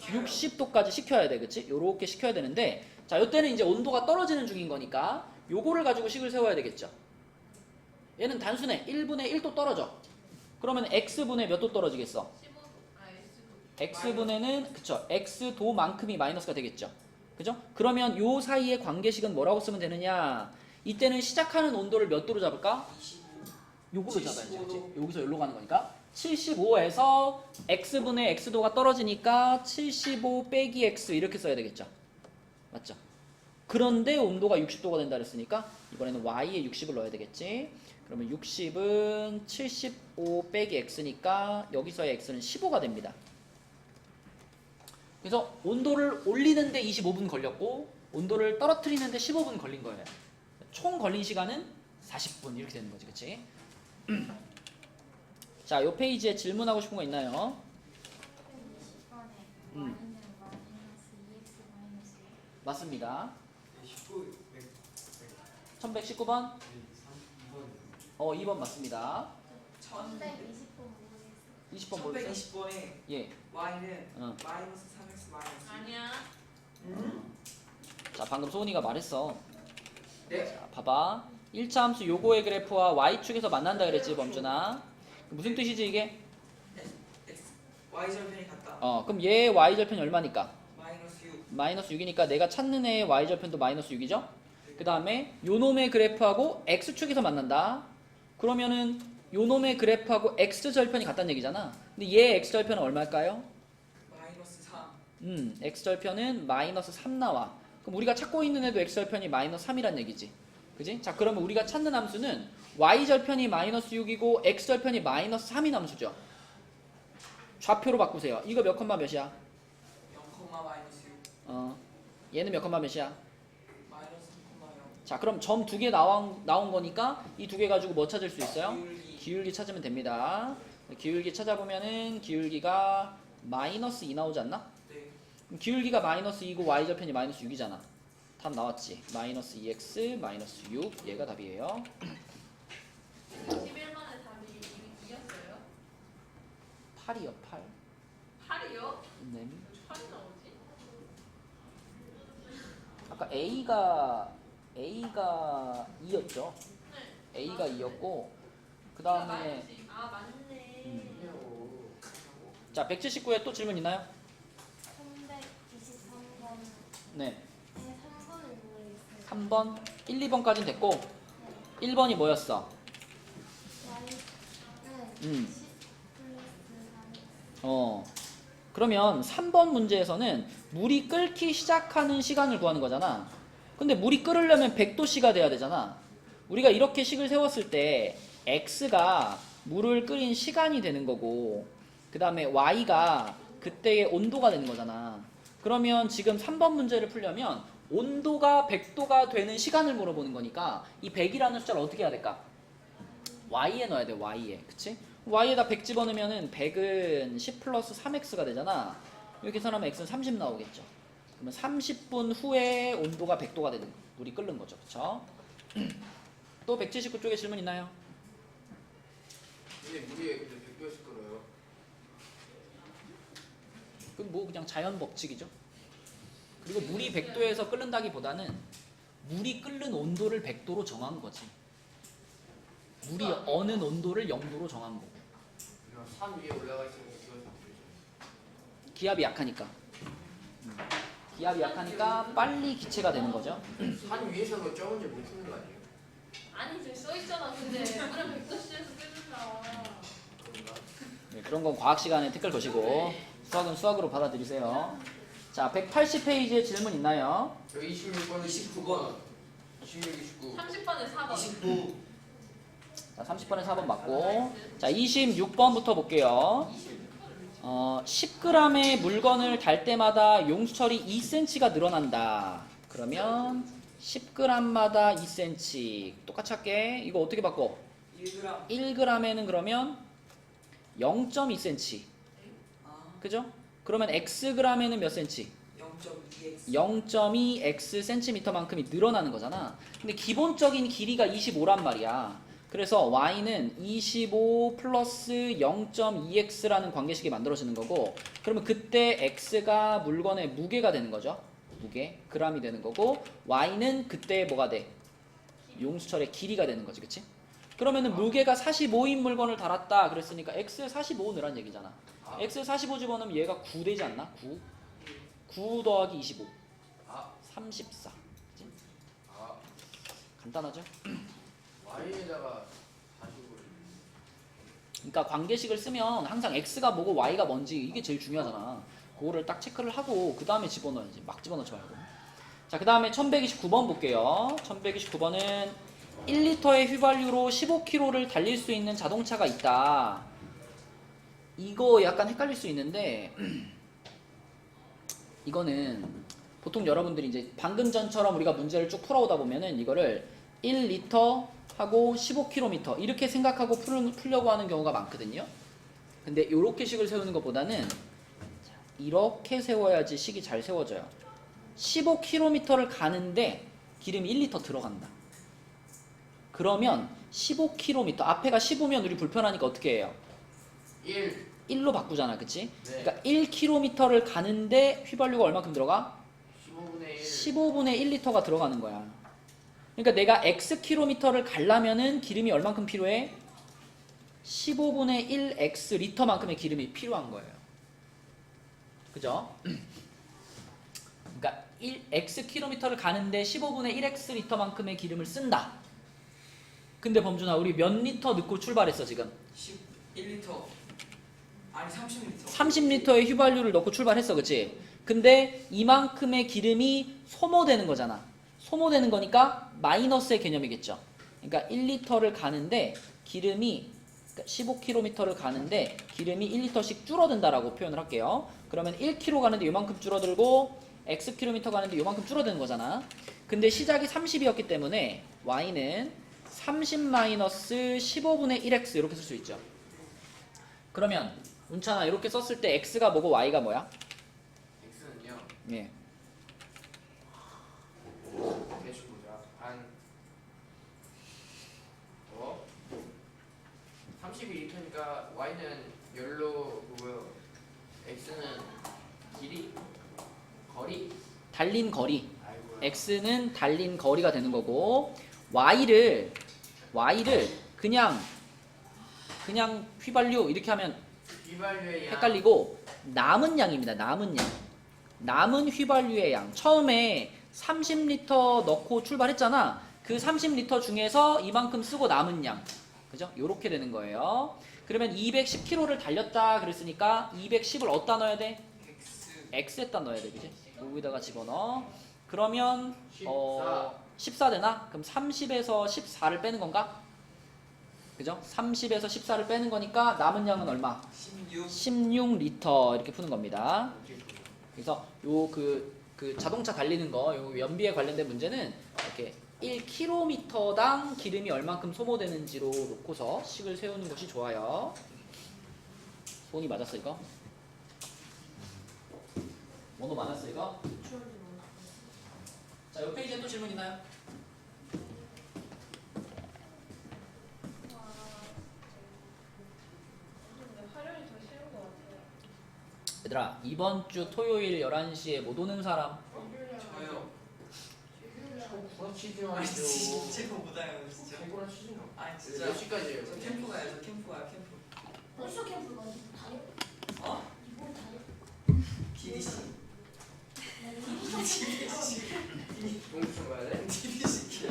60도까지 식혀야 돼. 그치? 요렇게 식혀야 되는데 자, 요때는 이제 온도가 떨어지는 중인 거니까 요거를 가지고 식을 세워야 되겠죠. 얘는 단순해. 1분의 1도 떨어져. 그러면 x분의 몇 도 떨어지겠어? 15도. 아, x분에는 그쵸? x도만큼이 마이너스가 되겠죠. 그죠? 그러면 요 사이의 관계식은 뭐라고 쓰면 되느냐? 이때는 시작하는 온도를 몇 도로 잡을까? 25. 요거로 잡아야지. 75도. 그치? 여기서 여기로 가는 거니까 75에서 x분의 x도가 떨어지니까 75 빼기 x 이렇게 써야 되겠죠. 맞죠? 그런데 온도가 60도가 된다 그랬으니까 이번에는 y에 60을 넣어야 되겠지. 그러면 60은 75 빼기 x니까 여기서의 x는 15가 됩니다. 그래서 온도를 올리는데 25분 걸렸고 온도를 떨어뜨리는데 15분 걸린 거예요. 총 걸린 시간은 40분 이렇게 되는 거지. 그치? 자, 요 페이지에 질문하고 싶은 거 있나요? 20번에 음. y는 마이너스 2x 마이너스 1. 맞습니다. 19, 1119번? 132번. 2번 맞습니다. 1120번 모르겠어. 20번 모르세요? 1120번에 예. y는 어. 마이너스 3x 마이너스. 아니야. 자, 방금 소은이가 말했어. 네? 자, 봐봐. 1차 함수 요거의 그래프와 y축에서 만난다 그랬지, 범준아. 무슨 뜻이지, 이게? x y 절편이 같다. 그럼 얘의 y절편이 얼마니까? 마이너스 6. 마이너스 6이니까 내가 찾는 애의 y절편도 마이너스 6이죠? 그 다음에 요놈의 그래프하고 x축에서 만난다. 그러면은 요놈의 그래프하고 x절편이 같다는 얘기잖아. 근데 얘의 x절편은 얼마일까요? 마이너스 3. x절편은 마이너스 3 나와. 그럼 우리가 찾고 있는 애도 x절편이 마이너스 3이란 얘기지. 그지? 자, 그러면 우리가 찾는 함수는 y절편이 마이너스 6이고 x절편이 마이너스 3인 함수죠. 좌표로 바꾸세요. 이거 몇 컴마 몇이야? 0, 마이너스 6. 얘는 몇 컴마 몇이야? 마이너스 3,0. 자, 그럼 점 두 개 나온 거니까 이 두 개 가지고 뭐 찾을 수 있어요? 기울기. 기울기 찾으면 됩니다. 기울기 찾아보면은 기울기가 마이너스 2 나오지 않나? 네. 그럼 기울기가 마이너스 2고 y절편이 마이너스 6이잖아. 답 나왔지. 마이너스 2x 마이너스 6 얘가 답이에요. 11번에 답이 2였어요. 8이요 8. 8이요? 네. 8이 나오지? 아까 A가 2였죠. 네. A가 2였고 그 다음에 아, 맞네. 자 179에 또 질문 있나요? 323번. 네. 3번을 모르겠어요. 3번 1, 2번까지는 됐고 1번이 뭐였어? y는 10 음. 플러스 3x. 그러면 3번 문제에서는 물이 끓기 시작하는 시간을 구하는 거잖아. 근데 물이 끓으려면 100도씨가 돼야 되잖아. 우리가 이렇게 식을 세웠을 때 x가 물을 끓인 시간이 되는 거고 그 다음에 y가 그때의 온도가 되는 거잖아. 그러면 지금 3번 문제를 풀려면 온도가 100도가 되는 시간을 물어보는 거니까 이 100이라는 숫자를 어떻게 해야 될까? y에 넣어야 돼. y에. 그치? y에다 100 집어넣으면은 100은 10 플러스 3x가 되잖아. 이렇게 계산하면 x는 30 나오겠죠. 그러면 30분 후에 온도가 100도가 되는 거. 물이 끓는 거죠. 그쵸? 또 179쪽에 질문 있나요? 근데 물이 근데 100도씩 끓어요. 그럼 뭐 그냥 자연 법칙이죠. 그리고 물이 100도에서 끓는다기보다는 물이 끓는 온도를 100도로 정한 거지. 물이 어느 온도를 0도로 정한 거고. 산 위에 올라가 있으면 이거 기압이 약하니까. 기압이 약하니까 빨리 기체가 되는 거죠. 산 위에서는 저 문제 못 푸는 거 아니에요? 아니 지금 써 있잖아. 근데 물은 100도씨에서 끓는다. 그런가? 네, 그런 건 과학 시간에 댓글 거시고 수학은 수학으로 받아들이세요. 자, 180페이지에 질문 있나요? 저 26번, 29번, 26, 29. 30번에 4번. 29. 자, 30번에 4번 맞고. 자, 26번부터 볼게요. 10g의 물건을 달 때마다 용수철이 2cm가 늘어난다. 그러면 10g마다 2cm. 똑같이 할게. 이거 어떻게 바꿔? 1g. 1g에는 그러면 0.2cm. 그죠? 그러면 xg에는 몇 cm? 0.2x. 0.2x cm만큼이 늘어나는 거잖아. 근데 기본적인 길이가 25란 말이야. 그래서 y는 25 플러스 0.2x라는 관계식이 만들어지는 거고, 그러면 그때 x가 물건의 무게가 되는 거죠. 무게, g이 되는 거고, y는 그때 뭐가 돼? 용수철의 길이가 되는 거지, 그치? 그러면은 무게가 45인 물건을 달았다 그랬으니까 x 45 넣으란 얘기잖아. x 45 집어넣으면 얘가 9 되지 않나? 9. 9 더하기 25. 34. 그치? 간단하죠? Y에다가 45를. 그러니까 관계식을 쓰면 항상 x가 뭐고 y가 뭔지 이게 제일 중요하잖아. 그거를 딱 체크를 하고 그 다음에 집어넣어야지. 막 집어넣지 말고. 자, 그 다음에 1129번 볼게요. 1129번은 1리터의 휘발유로 15km를 달릴 수 있는 자동차가 있다. 이거 약간 헷갈릴 수 있는데 이거는 보통 여러분들이 이제 방금 전처럼 우리가 문제를 쭉 풀어오다 보면은 이거를 1리터 하고 15km 이렇게 생각하고 풀려고 하는 경우가 많거든요. 근데 이렇게 식을 세우는 것보다는 이렇게 세워야지 식이 잘 세워져요. 15km를 가는데 기름이 1리터 들어간다. 그러면 15km 앞에가 15면 우리 불편하니까 어떻게 해요? 1로 바꾸잖아, 그치? 네. 그러니까 1km를 가는데 휘발유가 얼마큼 들어가? 15분의 1. 15분의 1리터가 들어가는 거야. 그러니까 내가 xkm를 가려면은 기름이 얼만큼 필요해? 15분의 1x 리터만큼의 기름이 필요한 거예요. 그죠? 그러니까 xkm를 가는데 15분의 1x 리터만큼의 기름을 쓴다. 근데 범준아, 우리 몇 리터 넣고 출발했어 지금? 11리터. 아니 30리터. 30리터의 휘발유를 넣고 출발했어, 그치? 근데 이만큼의 기름이 소모되는 거잖아. 소모되는 거니까 마이너스의 개념이겠죠. 그러니까 1리터를 가는데 기름이, 그러니까 15km를 가는데 기름이 1리터씩 줄어든다라고 표현을 할게요. 그러면 1km 가는데 요만큼 줄어들고 xkm 가는데 요만큼 줄어드는 거잖아. 근데 시작이 30이었기 때문에 y는 30-15분의 1x 이렇게 쓸 수 있죠. 그러면 운찬아, 이렇게 썼을 때 x가 뭐고 y가 뭐야? X는요. 예. 대충 보자. 한 32리터니까 Y는 열로 그거요. X는 길이, 거리. 달린 거리. 아이고야. x는 달린 거리가 되는 거고 y를 그냥 휘발유 이렇게 하면 휘발유의 양. 헷갈리고 남은 양입니다. 남은 양. 남은 휘발유의 양. 처음에 30리터 넣고 출발했잖아. 그 30리터 중에서 이만큼 쓰고 남은 양. 그죠? 요렇게 되는 거예요. 그러면 210km를 달렸다 그랬으니까 210을 어디다 넣어야 돼? x에다 넣어야 돼. 그지? 여기다가 집어넣어. 그러면 14 되나? 그럼 30에서 14를 빼는 건가? 그죠? 30에서 14를 빼는 거니까 남은 양은 얼마? 16리터 이렇게 푸는 겁니다. 그래서 요 그 자동차 달리는 거, 요 연비에 관련된 문제는 이렇게 1km당 기름이 얼만큼 소모되는지로 놓고서 식을 세우는 것이 좋아요. 손이 맞았어 이거? 원호 맞았어 이거? 자, 요 페이지에 또 질문 있나요? 근데 활용이 더 쉬운 것 같아요. 얘들아, 이번 주 토요일 11시에 못 오는 사람? 더 치지 아 마시죠. 진짜 못해요 진짜. 최고나 치지 마. 아 몇 진짜. 시까지예요? 저 캠프 가요. 저 캠프 가요 캠프. 벌써 캠프 가서 다녀? 어? 이번 다녀? DDC. 동부청 가야 돼? DDC.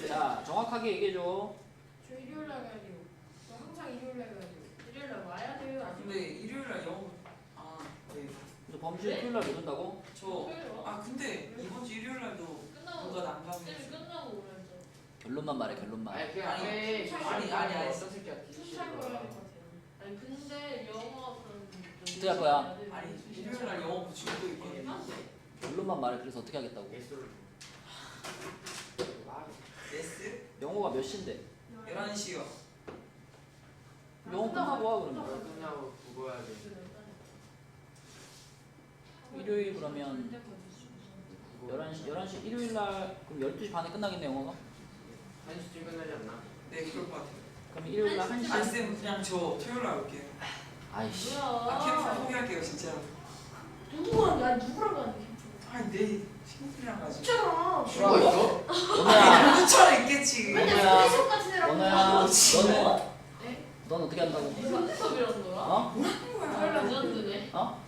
자, 정확하게 얘기해줘. 저 일요일 날 가야 돼요. 저 항상 일요일 날 가야 돼요. 일요일 날 와야 돼요. 아 근데 일요일 날 영어. 아 네. 그래서 범주에 토요일 날 못 온다고? 저. 아 근데 이번 주 일요일 날도 끝나고 누가 난감해. 쌤이 끝나고 오면서 결론만 말해, 결론만. 아니 그냥 아니, 앞에 아니. 어떤 새끼야? 춤잘 거야 할것 같아요. 아니 근데 영어 그런 어떻게 할 거야? 아니 일요일 날 영어 붙이고 또 있거든요. 결론만 말해. 그래서 어떻게 하겠다고? 예술. 예스? 영어가 몇 시인데? 11시요. 영어 끝나고 와, 그러면. 끝나고 그거 해야 돼. 일요일 그러면 11시, 일요일 날, 그럼 12시 반에 끝나겠네, 영어가? 1시쯤 끝나지 않나? 네 그럴 것 같아요. 그럼 일요일 날 1시? 아니 쌤 그냥 저 토요일 날 올게요. 아이씨. 아 캠프 포기할게요 진짜. 누구랑 야 누구랑 가는 캠프? 아니 내 친구들이랑 가지. 있잖아. 슈가 있어? 원호야, 누구처럼 있겠지. 맨날 뭐야? 프리숍 같은 애랑 원호야, 가고. 넌 어떻게 한다고? 무슨 수업이라는 거야? 어? 토요일 날 레전드네. 어?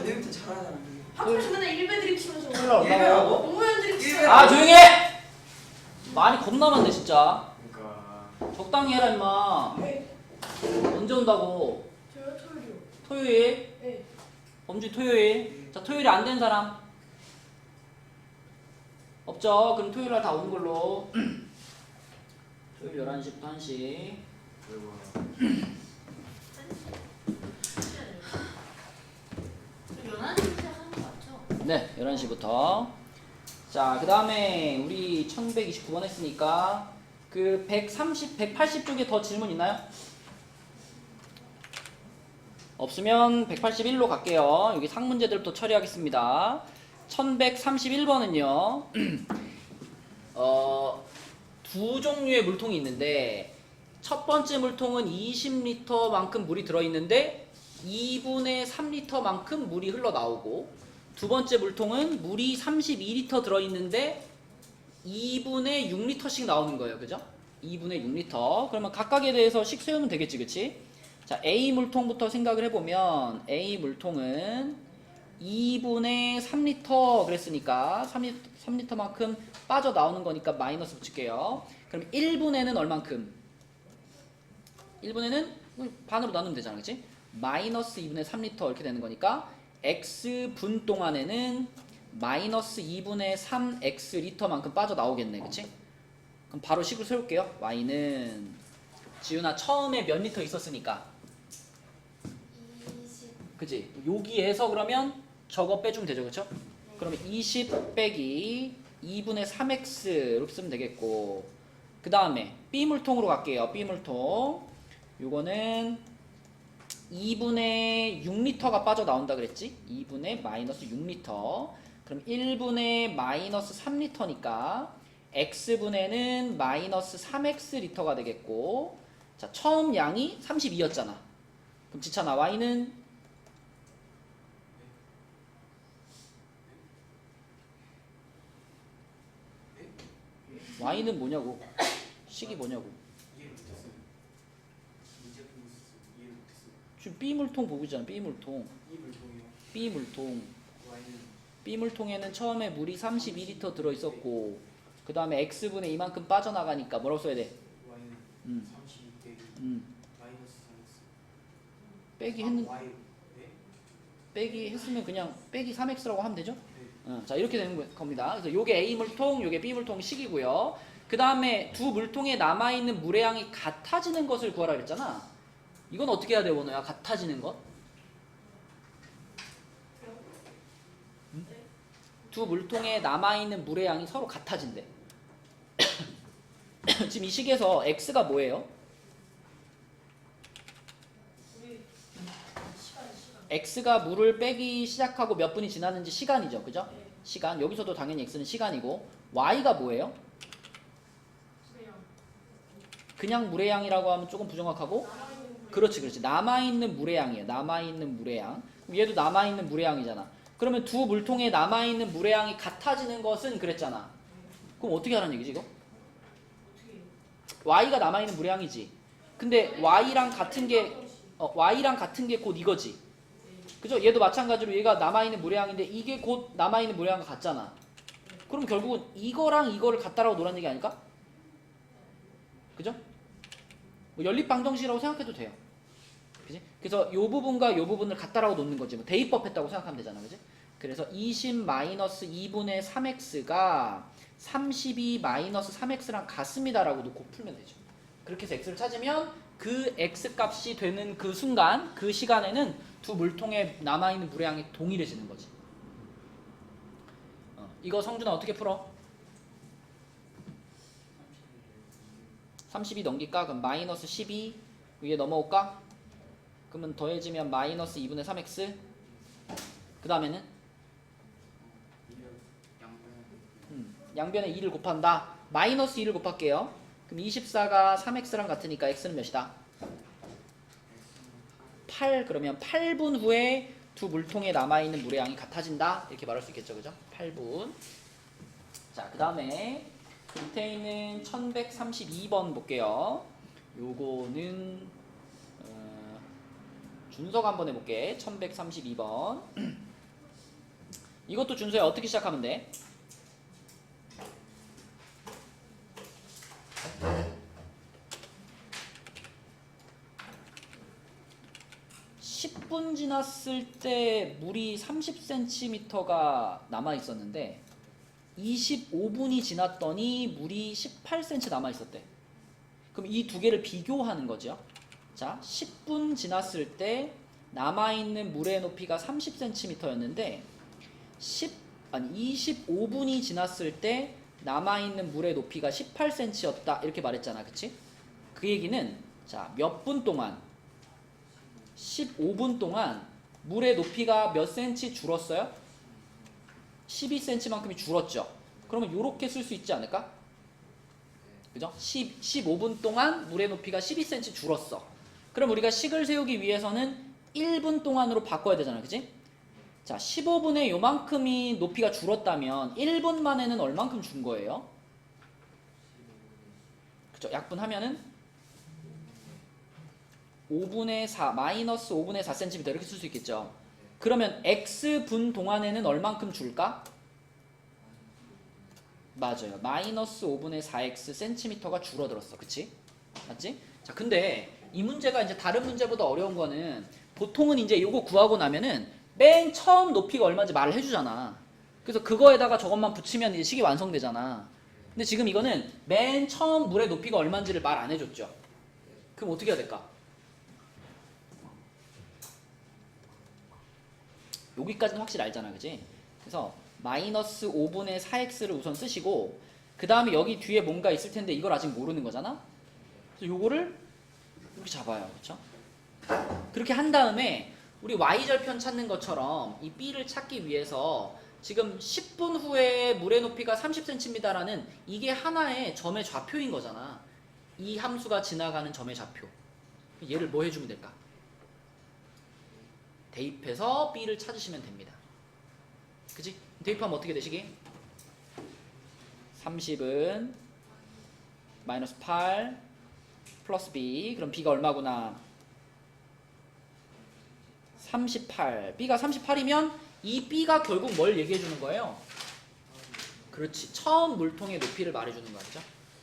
내일부터 잘하잖아. 그게. 학교에서 맨날 일배 드립치면서 토요일 날 일요일 온다고? 하고? 노무현 드립치. 일요일 아, 조용히 해! 말이 겁나 많네, 진짜. 그러니까 적당히 해라, 임마. 네. 언제 온다고? 저요 토요일이요. 토요일? 네. 범주 토요일. 자, 토요일에 안 된 사람? 없죠? 그럼 토요일 날 다 오는 걸로. 토요일 11시부터 1시. 그리고 11시 시작하는 거 맞죠? 네, 11시부터. 자, 그 다음에 우리 1129번 했으니까 그 130, 180쪽에 더 질문 있나요? 없으면 181로 갈게요. 여기 상문제들부터 처리하겠습니다. 1131번은요. 두 종류의 물통이 있는데 첫 번째 물통은 20리터만큼 물이 들어있는데 2분의 3리터만큼 물이 흘러나오고 두 번째 물통은 물이 32리터 들어있는데 2분의 6리터씩 나오는 거예요. 그죠? 2분의 6리터. 그러면 각각에 대해서 식 세우면 되겠지. 그치? 자, A 물통부터 생각을 해보면 A 물통은 2분의 3리터 그랬으니까 3리터만큼 빠져나오는 거니까 마이너스 붙일게요. 그럼 1분에는 얼만큼? 1분에는 반으로 나누면 되잖아. 그치? 마이너스 2분의 3리터 이렇게 되는 거니까 X분 동안에는 마이너스 2분의 3X 리터만큼 빠져나오겠네. 그치? 그럼 바로 식을 세울게요. Y는 지훈아 처음에 몇 리터 있었으니까 20. 그치? 여기에서 그러면 저거 빼주면 되죠. 그쵸? 그러면 20 빼기 2분의 3x 이렇게 쓰면 되겠고 그 다음에 B물통으로 갈게요. B물통 요거는 2분의 6리터가 빠져나온다 그랬지? 2분의 마이너스 6리터 그럼 1분의 마이너스 3리터니까 x분에는 마이너스 3x 리터가 되겠고 자 처음 양이 32였잖아. 그럼 지찬아 y는 y는 뭐냐고 식이 뭐냐고 이해 못했어요. 문제 보고 있었어요. 이해 못했어요. 지금 B물통 보고 있잖아. B물통 이 물통이요. B물통 Y는 B물통에는 처음에 물이 32리터 들어있었고 그 다음에 x분의 이만큼 빠져나가니까 뭐라고 써야 돼? Y는 32 빼기 마이너스 3x. 빼기 했는 Y. 네? 빼기 했으면 그냥 빼기 3x라고 하면 되죠? 네. 자 이렇게 되는 겁니다. 그래서 요게 A물통, 요게 B물통 식이고요. 그 다음에 두 물통에 남아있는 물의 양이 같아지는 것을 구하라 그랬잖아. 이건 어떻게 해야 돼, 원호야? 같아지는 것? 두 물통에 남아있는 물의 양이 서로 같아진대. 지금 이 식에서 x가 뭐예요? x가 물을 빼기 시작하고 몇 분이 지났는지 시간이죠. 그죠? 시간. 여기서도 당연히 x는 시간이고 y가 뭐예요? 그냥 물의 양이라고 하면 조금 부정확하고 그렇지 그렇지. 남아있는 물의 양이에요. 남아있는 물의 양. 그럼 얘도 남아있는 물의 양이잖아. 그러면 두 물통에 남아있는 물의 양이 같아지는 것은 그랬잖아. 그럼 어떻게 하라는 얘기지 이거? 어떻게? y가 남아있는 무량이지. 근데 y랑 같은 게 곧 이거지. 그죠? 얘도 마찬가지로 얘가 남아있는 무량인데 이게 곧 남아있는 무량과 같잖아. 그럼 결국은 이거랑 이거를 같다라고 놓으라는 얘기 아닐까? 그죠? 뭐 연립방정식이라고 생각해도 돼요. 그지? 그래서 요 부분과 요 부분을 같다라고 놓는 거지. 뭐 대입법 했다고 생각하면 되잖아. 그지? 그래서 20-2분의 3x가 32-3x랑 같습니다라고 놓고 풀면 되죠. 그렇게 해서 x를 찾으면 그 x 값이 되는 그 순간, 그 시간에는 두 물통에 남아있는 무량이 동일해지는 거지. 이거 성준아 어떻게 풀어? 32 넘길까? 그럼 마이너스 12 위에 넘어올까? 그러면 더해지면 마이너스 2분의 3x. 그 다음에는 양변에 2를 곱한다. 마이너스 2를 곱할게요. 그럼 24가 3x랑 같으니까 x는 몇이다? 8. 그러면 8분 후에 두 물통에 남아있는 물의 양이 같아진다. 이렇게 말할 수 있겠죠. 그죠? 8분. 자, 그 다음에 밑에 있는 1132번 볼게요. 요거는 준서가 한번 해볼게. 1132번. 이것도 준서야 어떻게 시작하면 돼? 10분 지났을 때 물이 30cm가 남아 있었는데 25분이 지났더니 물이 18cm 남아 있었대. 그럼 이 두 개를 비교하는 거죠. 자, 10분 지났을 때 남아 있는 물의 높이가 30cm였는데 25분이 지났을 때 남아 있는 물의 높이가 18cm였다. 이렇게 말했잖아. 그치? 그 얘기는 자, 몇 분 동안 15분 동안 물의 높이가 몇 cm 줄었어요? 12cm만큼이 줄었죠. 그러면 이렇게 쓸 수 있지 않을까? 그죠? 15분 동안 물의 높이가 12cm 줄었어. 그럼 우리가 식을 세우기 위해서는 1분 동안으로 바꿔야 되잖아. 그지? 자, 15분에 요만큼이 높이가 줄었다면 1분 만에는 얼만큼 준 거예요? 그죠? 약분하면은 5분의 4, 마이너스 5분의 4cm 이렇게 쓸 수 있겠죠. 그러면 x분 동안에는 얼만큼 줄까? 맞아요. 마이너스 5분의 4x cm가 줄어들었어. 그치? 맞지? 자, 근데 이 문제가 이제 다른 문제보다 어려운 거는 보통은 이제 요거 구하고 나면은 맨 처음 높이가 얼마인지 말을 해주잖아. 그래서 그거에다가 저것만 붙이면 이제 식이 완성되잖아. 근데 지금 이거는 맨 처음 물의 높이가 얼마인지를 말 안 해줬죠. 그럼 어떻게 해야 될까? 여기까지는 확실히 알잖아. 그지? 그래서 마이너스 5분의 4x를 우선 쓰시고 그 다음에 여기 뒤에 뭔가 있을 텐데 이걸 아직 모르는 거잖아. 그래서 요거를 이렇게 잡아요. 그렇죠? 그렇게 한 다음에 우리 y절편 찾는 것처럼 이 b를 찾기 위해서 지금 10분 후에 물의 높이가 30cm입니다라는 이게 하나의 점의 좌표인 거잖아. 이 함수가 지나가는 점의 좌표. 얘를 뭐 해주면 될까? 대입해서 b를 찾으시면 됩니다. 그치? 대입하면 어떻게 되시기? 30은 마이너스 8 플러스 b. 그럼 b가 얼마구나? 38. b가 38이면 이 b가 결국 뭘 얘기해 주는 거예요? 그렇지. 처음 물통의 높이를 말해 주는 거죠.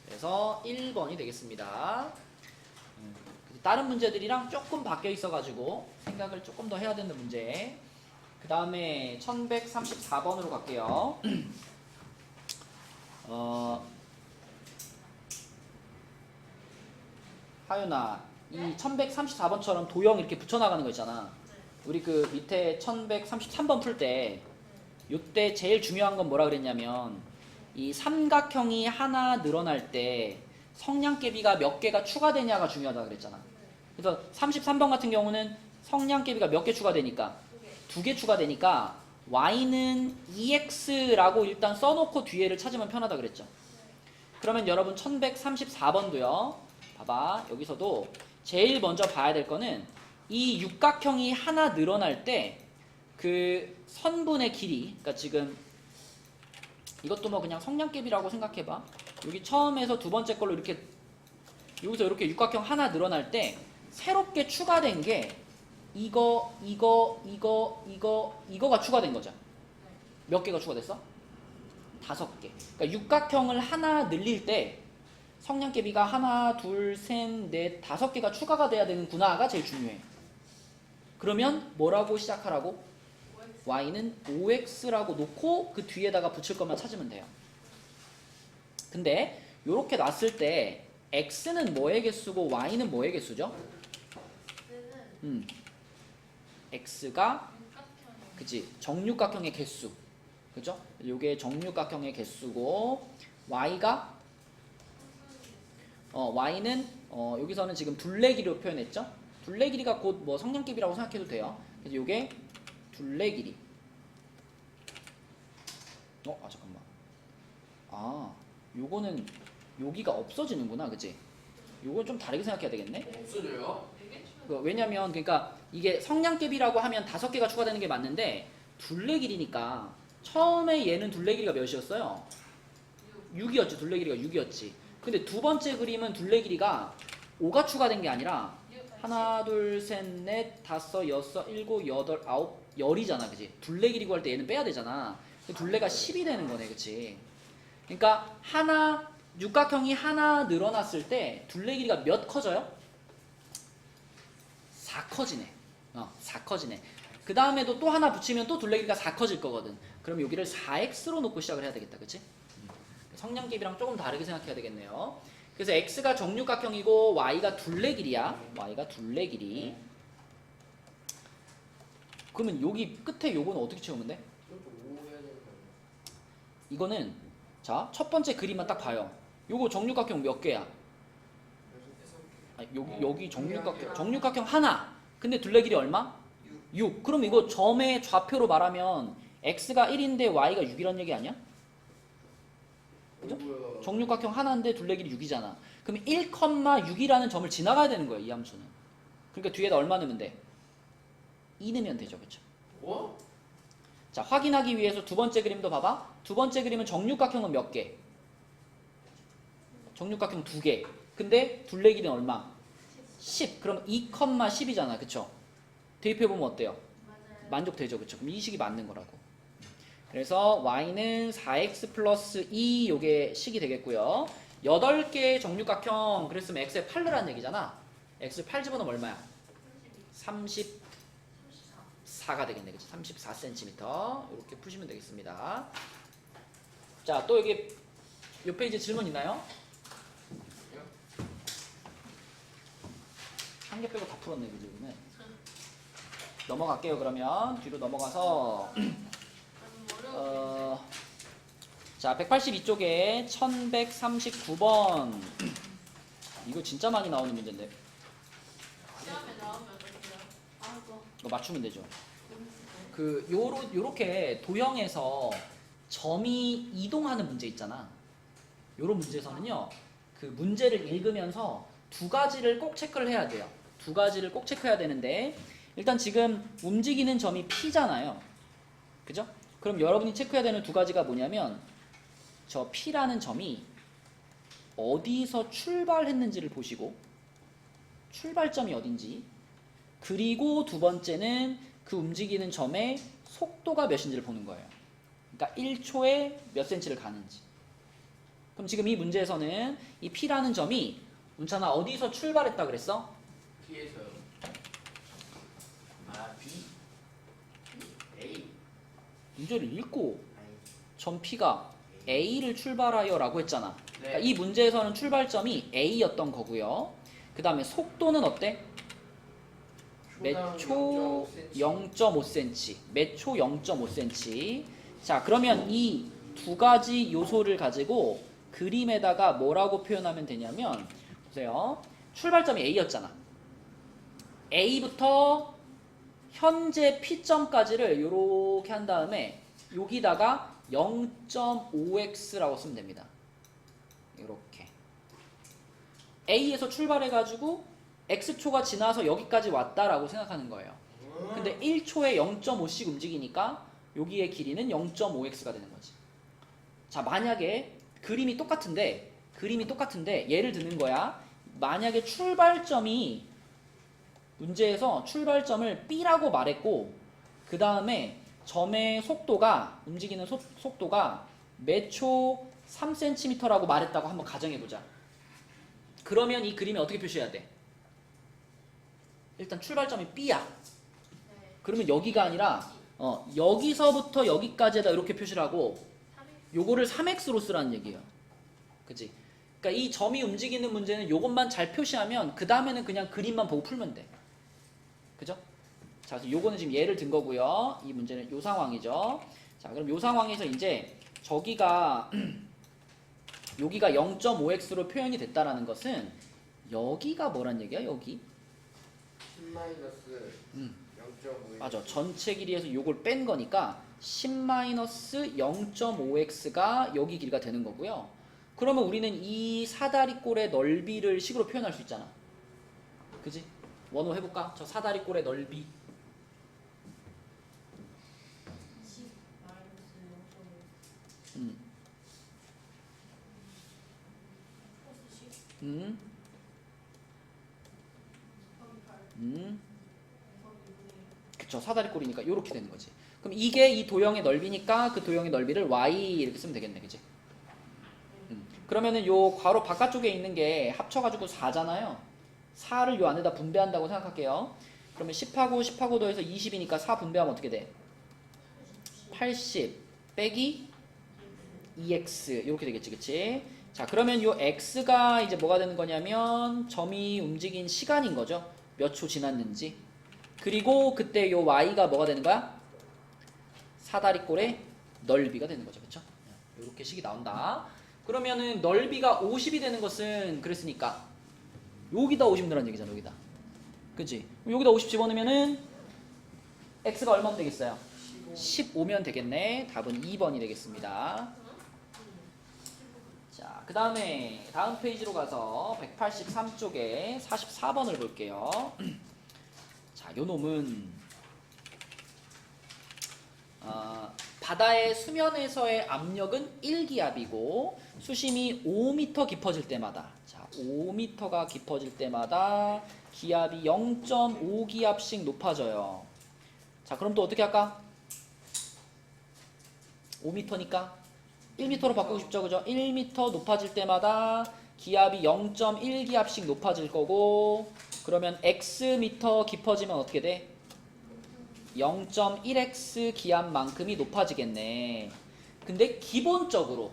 그래서 1번이 되겠습니다. 다른 문제들이랑 조금 바뀌어 있어가지고 생각을 조금 더 해야 되는 문제. 그 다음에 1134번으로 갈게요. 하윤아, 이 1134번처럼 도형 이렇게 붙여나가는 거 있잖아. 우리 그 밑에 1133번 풀 때 요때 제일 중요한 건 뭐라 그랬냐면 이 삼각형이 하나 늘어날 때 성량계비가 몇 개가 추가되냐가 중요하다 그랬잖아. 그래서 33번 같은 경우는 성량계비가 몇 개 추가되니까 2개 추가되니까 y는 2x라고 일단 써놓고 뒤에를 찾으면 편하다 그랬죠. 그러면 여러분 1134번도요. 봐봐. 여기서도 제일 먼저 봐야 될 거는 이 육각형이 하나 늘어날 때 그 선분의 길이, 그러니까 지금 이것도 뭐 그냥 성량갭이라고 생각해봐. 여기 처음에서 두 번째 걸로 이렇게 여기서 이렇게 육각형 하나 늘어날 때 새롭게 추가된 게 이거가 추가된 거죠. 몇 개가 추가됐어? 5개. 그러니까 육각형을 하나 늘릴 때 성량개비가 하나, 둘, 셋, 넷, 5개가 추가가 돼야 되는구나가 제일 중요해. 그러면 뭐라고 시작하라고? y는 5x라고 놓고 그 뒤에다가 붙일 것만 찾으면 돼요. 근데 이렇게 놨을 때 x는 뭐의 개수고 y는 뭐의 개수죠? x가 그치 정육각형의 개수, 그죠? 요게 정육각형의 개수고 y가 y는 여기서는 지금 둘레 길이로 표현했죠? 둘레 길이가 곧 뭐 성량급이라고 생각해도 돼요. 그래서 요게 둘레 길이. 잠깐만. 요거는 여기가 없어지는구나, 그치? 요건 좀 다르게 생각해야 되겠네. 없어져요? 왜냐면 그러니까 이게 성량급이라고 하면 5개가 추가되는 게 맞는데 둘레 길이니까 처음에 얘는 둘레 길이가 몇이었어요? 6이었지. 둘레 길이가 6이었지. 근데 두 번째 그림은 둘레 길이가 5가 추가된 게 아니라 하나, 둘, 셋, 넷, 다섯, 여섯, 일곱, 여덟, 아홉, 열이잖아, 그치? 둘레 길이 구할 때 얘는 빼야 되잖아. 둘레가 10이 되는 거네, 그치? 그러니까 육각형이 하나 늘어났을 때 둘레 길이가 몇 커져요? 4 커지네. 4 커지네. 그 다음에도 또 하나 붙이면 또 둘레 길이가 4 커질 거거든. 그럼 여기를 4x로 놓고 시작을 해야 되겠다, 그치? 성량급이랑 조금 다르게 생각해야 되겠네요. 그래서 x가 정육각형이고 y가 둘레 길이야. y가 둘레 길이. 그러면 여기 끝에 요거는 어떻게 채우면 돼? 이거는 자, 첫 번째 그림만 딱 봐요. 요거 정육각형 몇 개야? 여기 정육각형 하나. 근데 둘레 길이 얼마? 6. 그럼 이거 점의 좌표로 말하면 x가 1인데 y가 6이란 얘기 아니야? 그죠? 정육각형 하나인데 둘레 길이 6이잖아. 그럼 1,6이라는 점을 지나가야 되는 거예요, 이 함수는. 그러니까 뒤에다 얼마 넣으면 돼? 2 넣으면 되죠, 그쵸? 뭐? 자, 확인하기 위해서 두 번째 그림도 봐봐. 두 번째 그림은 정육각형은 몇 개? 정육각형 2개. 근데 둘레 길이는 얼마? 10. 그럼 2,10이잖아, 그쵸? 대입해보면 어때요? 만족되죠, 그쵸? 그럼 이 식이 맞는 거라고. 그래서 y는 4x 플러스 2 요게 식이 되겠고요. 8개의 정육각형 그랬으면 x에 8 넣으라는 얘기잖아. x에 8 집어넣으면 얼마야? 34가 되겠네, 그치? 34cm. 이렇게 푸시면 되겠습니다. 자, 또 여기 요 페이지 질문 있나요? 한 개 빼고 다 풀었네, 그지? 오늘. 넘어갈게요, 그러면. 뒤로 넘어가서 자, 182쪽에 1139번. 이거 진짜 많이 나오는 문제인데. 시험에 나오면 어떡해요? 이거 맞추면 되죠. 요렇게 도형에서 점이 이동하는 문제 있잖아. 요런 문제에서는요, 그 문제를 읽으면서 두 가지를 꼭 체크를 해야 돼요. 두 가지를 꼭 체크해야 되는데, 일단 지금 움직이는 점이 P잖아요. 그죠? 그럼 여러분이 체크해야 되는 두 가지가 뭐냐면, 저 P라는 점이 어디서 출발했는지를 보시고, 출발점이 어딘지, 그리고 두 번째는 그 움직이는 점의 속도가 몇인지를 보는 거예요. 그러니까 1초에 몇 cm를 가는지. 그럼 지금 이 문제에서는 이 P라는 점이 문찬아 어디서 출발했다 그랬어? P에서요. B? A? 문제를 읽고 점 P가 A를 출발하여 라고 했잖아. 네. 그러니까 이 문제에서는 출발점이 A였던 거고요. 그 다음에 속도는 어때? 매초 0.5cm. 매초 0.5cm. 자, 그러면 이 두 가지 요소를 가지고 그림에다가 뭐라고 표현하면 되냐면, 보세요. 출발점이 A였잖아. A부터 현재 P점까지를 이렇게 한 다음에 여기다가 0.5x라고 쓰면 됩니다. 이렇게 A에서 출발해가지고 x초가 지나서 여기까지 왔다라고 생각하는 거예요. 근데 1초에 0.5씩 움직이니까 여기의 길이는 0.5x가 되는 거지. 자, 만약에 그림이 똑같은데 예를 드는 거야. 만약에 출발점이 문제에서 출발점을 B라고 말했고 그 다음에 점의 속도가 움직이는 속도가 매초 3cm라고 말했다고 한번 가정해보자. 그러면 이 그림에 어떻게 표시해야 돼? 일단 출발점이 B야. 네. 그러면 여기가 아니라 여기서부터 여기까지에다 이렇게 표시를 하고 요거를 3x로 쓰라는 얘기예요. 그치? 그러니까 이 점이 움직이는 문제는 요것만 잘 표시하면 그 다음에는 그냥 그림만 보고 풀면 돼. 그죠? 자, 그래서 요거는 지금 예를 든 거고요. 이 문제는 요 상황이죠. 자, 그럼 요 상황에서 이제 저기가 여기가 0.5x로 표현이 됐다라는 것은 여기가 뭐란 얘기야? 여기? 10 마이너스 0.5. 맞아. 전체 길이에서 요걸 뺀 거니까 10-0.5x가 여기 길이가 되는 거고요. 그러면 우리는 이 사다리꼴의 넓이를 식으로 표현할 수 있잖아. 그지? 원호 해볼까? 저 사다리꼴의 넓이. 10 마이너스 0.5 음. 플러스 10 음. 그쵸. 사다리꼴이니까 요렇게 되는 거지. 그럼 이게 이 도형의 넓이니까 그 도형의 넓이를 y 이렇게 쓰면 되겠네. 그지? 그러면은 요 괄호 바깥쪽에 있는 게 합쳐가지고 4잖아요. 4를 요 안에다 분배한다고 생각할게요. 그러면 10하고 더해서 20이니까 4 분배하면 어떻게 돼? 80 빼기 2x 이렇게 되겠지. 그치? 자, 그러면 요 x가 이제 뭐가 되는 거냐면 점이 움직인 시간인 거죠. 몇 초 지났는지. 그리고 그때 요 y가 뭐가 되는 거야? 사다리꼴의 넓이가 되는 거죠. 그쵸? 이렇게 식이 나온다. 그러면은 넓이가 50이 되는 것은 그랬으니까 여기다 50 넣으라는 얘기잖아. 여기다. 그치? 여기다 50 집어넣으면은 x가 얼마면 되겠어요? 15면 되겠네. 답은 2번이 되겠습니다. 자, 그 다음에 다음 페이지로 가서 183쪽에 44번을 볼게요. 자, 요 놈은 바다의 수면에서의 압력은 1기압이고 수심이 5m 깊어질 때마다, 자, 5m가 깊어질 때마다 기압이 0.5기압씩 높아져요. 자, 그럼 또 어떻게 할까? 5m니까 1m로 바꾸고 싶죠. 그죠? 1m 높아질 때마다 기압이 0.1기압씩 높아질 거고, 그러면 xm 깊어지면 어떻게 돼? 0.1x 기압만큼이 높아지겠네. 근데 기본적으로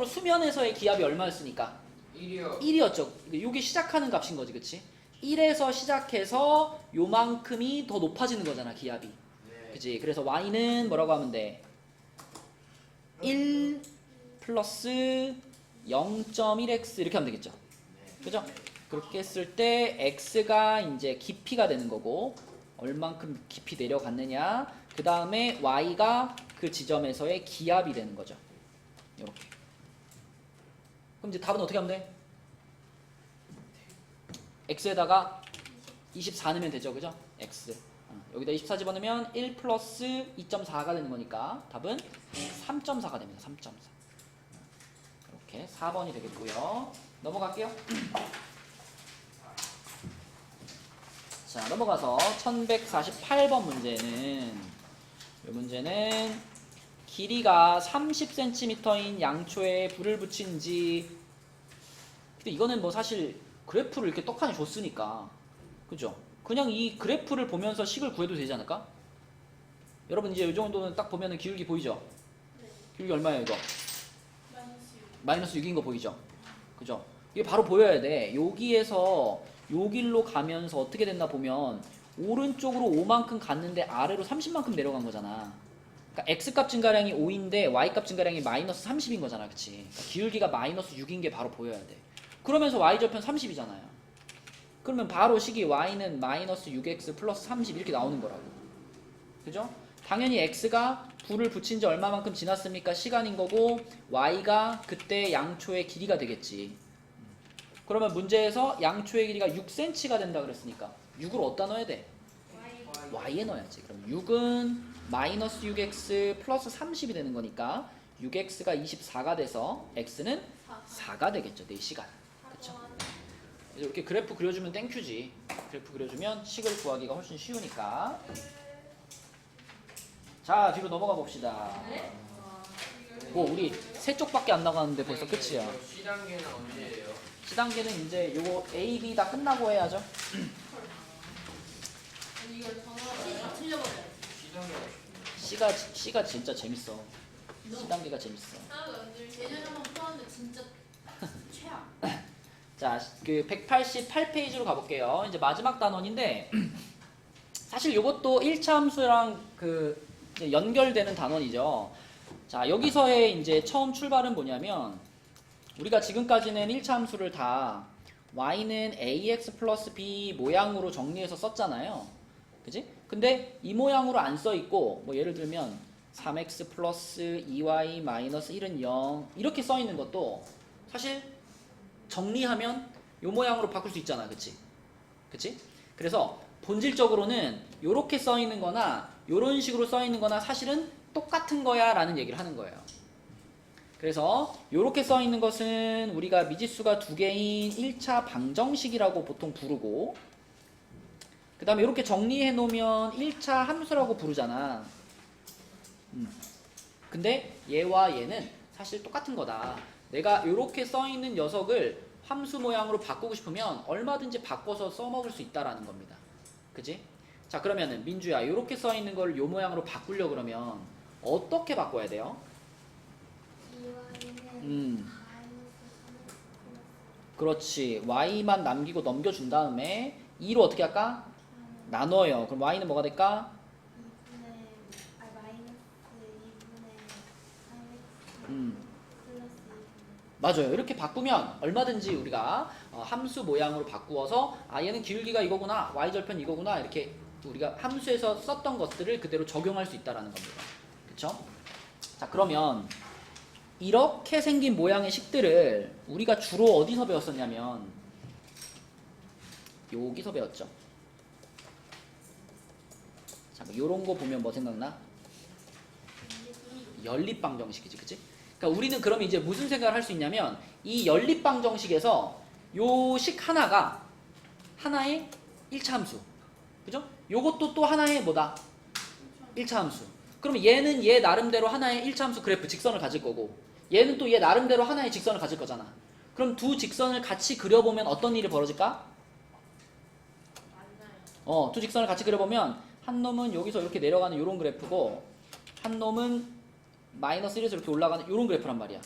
수면에서의 기압이 얼마였으니까? 1이요. 1이었죠. 이게 시작하는 값인 거지. 그치? 1에서 시작해서 요만큼이 더 높아지는 거잖아. 기압이. 네. 그치? 그래서 y는 뭐라고 하면 돼? 1 플러스 0.1x 이렇게 하면 되겠죠. 그죠? 그렇게 했을 때 x가 이제 깊이가 되는 거고, 얼만큼 깊이 내려갔느냐, 그 다음에 y가 그 지점에서의 기압이 되는 거죠. 이렇게. 그럼 이제 답은 어떻게 하면 돼? x에다가 24 넣으면 되죠. 그죠? x. 여기다 24 집어넣으면 1 플러스 2.4가 되는 거니까 답은 3.4가 됩니다. 3.4. 이렇게 4번이 되겠고요. 넘어갈게요. 자, 넘어가서 1148번 문제는, 이 문제는 길이가 30cm인 양초에 불을 붙인 지, 근데 이거는 뭐 사실 그래프를 이렇게 떡하니 줬으니까, 그죠? 그냥 이 그래프를 보면서 식을 구해도 되지 않을까? 여러분 이제 이 정도는 딱 보면은 기울기 보이죠? 네. 기울기 얼마예요 이거? 마이너스 6 마이너스 6인 거 보이죠? 그죠? 이게 바로 보여야 돼. 여기에서 요 길로 가면서 어떻게 됐나 보면 오른쪽으로 5만큼 갔는데 아래로 30만큼 내려간 거잖아. 그러니까 x값 증가량이 5인데 y값 증가량이 마이너스 30인 거잖아. 그치? 그러니까 기울기가 마이너스 6인 게 바로 보여야 돼. 그러면서 y절편 30이잖아요. 그러면 바로 식이 y는 마이너스 6x 플러스 30 이렇게 나오는 거라고. 그죠? 당연히 x가 불을 붙인 지 얼마만큼 지났습니까? 시간인 거고, y가 그때 양초의 길이가 되겠지. 그러면 문제에서 양초의 길이가 6cm가 된다 그랬으니까 6을 어디다 넣어야 돼? y에 넣어야지. 그럼 6은 마이너스 6x 플러스 30이 되는 거니까 6x가 24가 돼서 x는 4가 되겠죠. 4시간. 그쵸? 이렇게 그래프 그려주면 땡큐지. 그래프 그려주면 식을 구하기가 훨씬 쉬우니까. 자, 뒤로 넘어가 봅시다. 뭐 우리 세 쪽밖에 안 나가는데 벌써 끝이야. C단계는 언제예요? C단계는 이제 요거 A, B 다 끝나고 해야죠. 아니 이걸 전화로 다 틀려버려요. C단계가 C가 진짜 재밌어. C단계가 재밌어. 하나도 안 들려. 예전에 한번 풀었는데 진짜 최악. 자, 그 188페이지로 가볼게요. 이제 마지막 단원인데 사실 요것도 1차 함수랑 그 이제 연결되는 단원이죠. 자, 여기서의 이제 처음 출발은 뭐냐면 우리가 지금까지는 1차 함수를 다 y는 ax 플러스 b 모양으로 정리해서 썼잖아요. 그지? 근데 이 모양으로 안 써 있고 뭐 예를 들면 3x 플러스 2y 마이너스 1은 0 이렇게 써 있는 것도 사실 정리하면 요 모양으로 바꿀 수 있잖아. 그치? 그치? 그래서 본질적으로는 요렇게 써 있는 거나 요런 식으로 써 있는 거나 사실은 똑같은 거야 라는 얘기를 하는 거예요. 그래서 요렇게 써 있는 것은 우리가 미지수가 두 개인 1차 방정식이라고 보통 부르고 그 다음에 이렇게 정리해 놓으면 1차 함수라고 부르잖아. 근데 얘와 얘는 사실 똑같은 거다. 내가 이렇게 써 있는 녀석을 함수 모양으로 바꾸고 싶으면 얼마든지 바꿔서 써먹을 수 있다라는 겁니다. 그지? 자, 그러면은 민주야, 이렇게 써 있는 걸 요 모양으로 바꾸려 그러면 어떻게 바꿔야 돼요? 그렇지. y만 남기고 넘겨준 다음에 2로 어떻게 할까? 나눠요. 그럼 y는 뭐가 될까? 맞아요. 이렇게 바꾸면 얼마든지 우리가 함수 모양으로 바꾸어서 아 얘는 기울기가 이거구나, y절편 이거구나 이렇게 우리가 함수에서 썼던 것들을 그대로 적용할 수 있다라는 겁니다. 그쵸? 자, 그러면 이렇게 생긴 모양의 식들을 우리가 주로 어디서 배웠었냐면 여기서 배웠죠. 자, 뭐 요런 거 보면 뭐 생각나? 연립방정식이지, 그치? 그러니까 우리는 그러면 이제 무슨 생각을 할 수 있냐면 이 연립방정식에서 요 식 하나가 하나의 1차 함수, 그죠? 요것도 또 하나의 뭐다? 1차 함수. 그럼 얘는 얘 나름대로 하나의 1차 함수 그래프 직선을 가질 거고 얘는 또 얘 나름대로 하나의 직선을 가질 거잖아. 그럼 두 직선을 같이 그려보면 어떤 일이 벌어질까? 두 직선을 같이 그려보면 한 놈은 여기서 이렇게 내려가는 요런 그래프고 한 놈은 마이너스 1에서 이렇게 올라가는 요런 그래프란 말이야.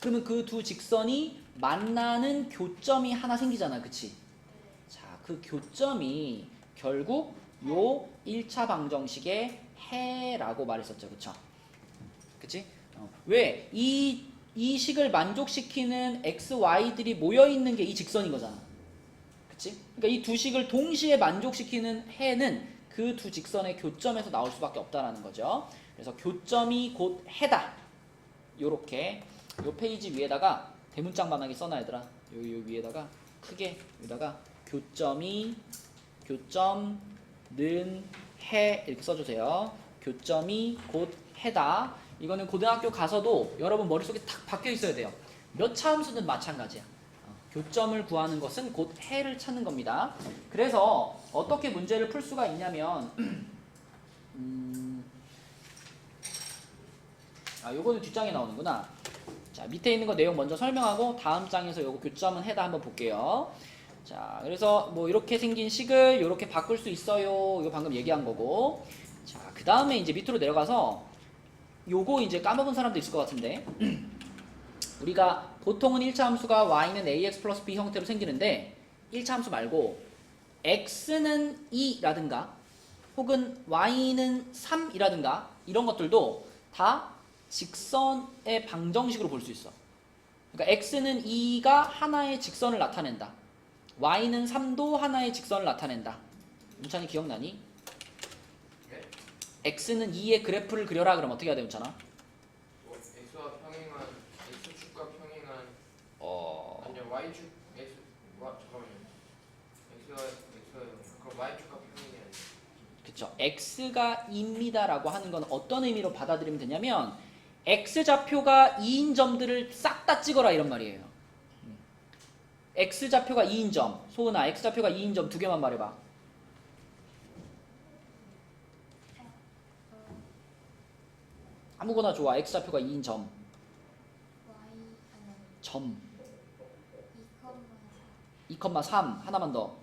그러면 그 두 직선이 만나는 교점이 하나 생기잖아. 그치? 자, 그 교점이 결국 요 1차 방정식의 해라고 말했었죠. 그쵸? 그치? 왜? 이 식을 만족시키는 x, y들이 모여있는 게 이 직선인 거잖아. 그치? 그러니까 이 두 식을 동시에 만족시키는 해는 그 두 직선의 교점에서 나올 수밖에 없다라는 거죠. 그래서 교점이 곧 해다. 요렇게 요 페이지 위에다가 대문짝만하게 써놔 얘들아. 요 위에다가 크게 여기다가 교점은 해 이렇게 써주세요. 교점이 곧 해다. 이거는 고등학교 가서도 여러분 머릿속에 탁 박혀 있어야 돼요. 몇 차 함수든 마찬가지야. 교점을 구하는 것은 곧 해를 찾는 겁니다. 그래서 어떻게 문제를 풀 수가 있냐면 요거는 뒷장에 나오는구나. 자, 밑에 있는 거 내용 먼저 설명하고 다음 장에서 요거 교점은 해다 한번 볼게요. 자, 그래서 뭐 이렇게 생긴 식을 이렇게 바꿀 수 있어요. 이거 방금 얘기한 거고. 자, 그 다음에 이제 밑으로 내려가서 요거 이제 까먹은 사람도 있을 것 같은데 우리가 보통은 1차 함수가 y는 ax 플러스 b 형태로 생기는데 1차 함수 말고 x는 2라든가 혹은 y는 3이라든가 이런 것들도 다 직선의 방정식으로 볼 수 있어. 그러니까 x는 2가 하나의 직선을 나타낸다. y는 3도 하나의 직선을 나타낸다. 문찬이 기억나니? 네? x는 2의 그래프를 그려라 그러면 어떻게 해야 돼, 문찬아? X와 평행한 X축과 평행한 아니요 Y축 잠깐만요. X와 그럼 Y축과 평행이 아니에요. 그쵸. x가 2입니다라고 하는 건 어떤 의미로 받아들이면 되냐면 x좌표가 2인 점들을 싹 다 찍어라 이런 말이에요. x좌표가 2인 점. 소은아, x좌표가 2인 점 두 개만 말해봐. 아무거나 좋아. x좌표가 2인 점. 점. 2,3 하나만 더.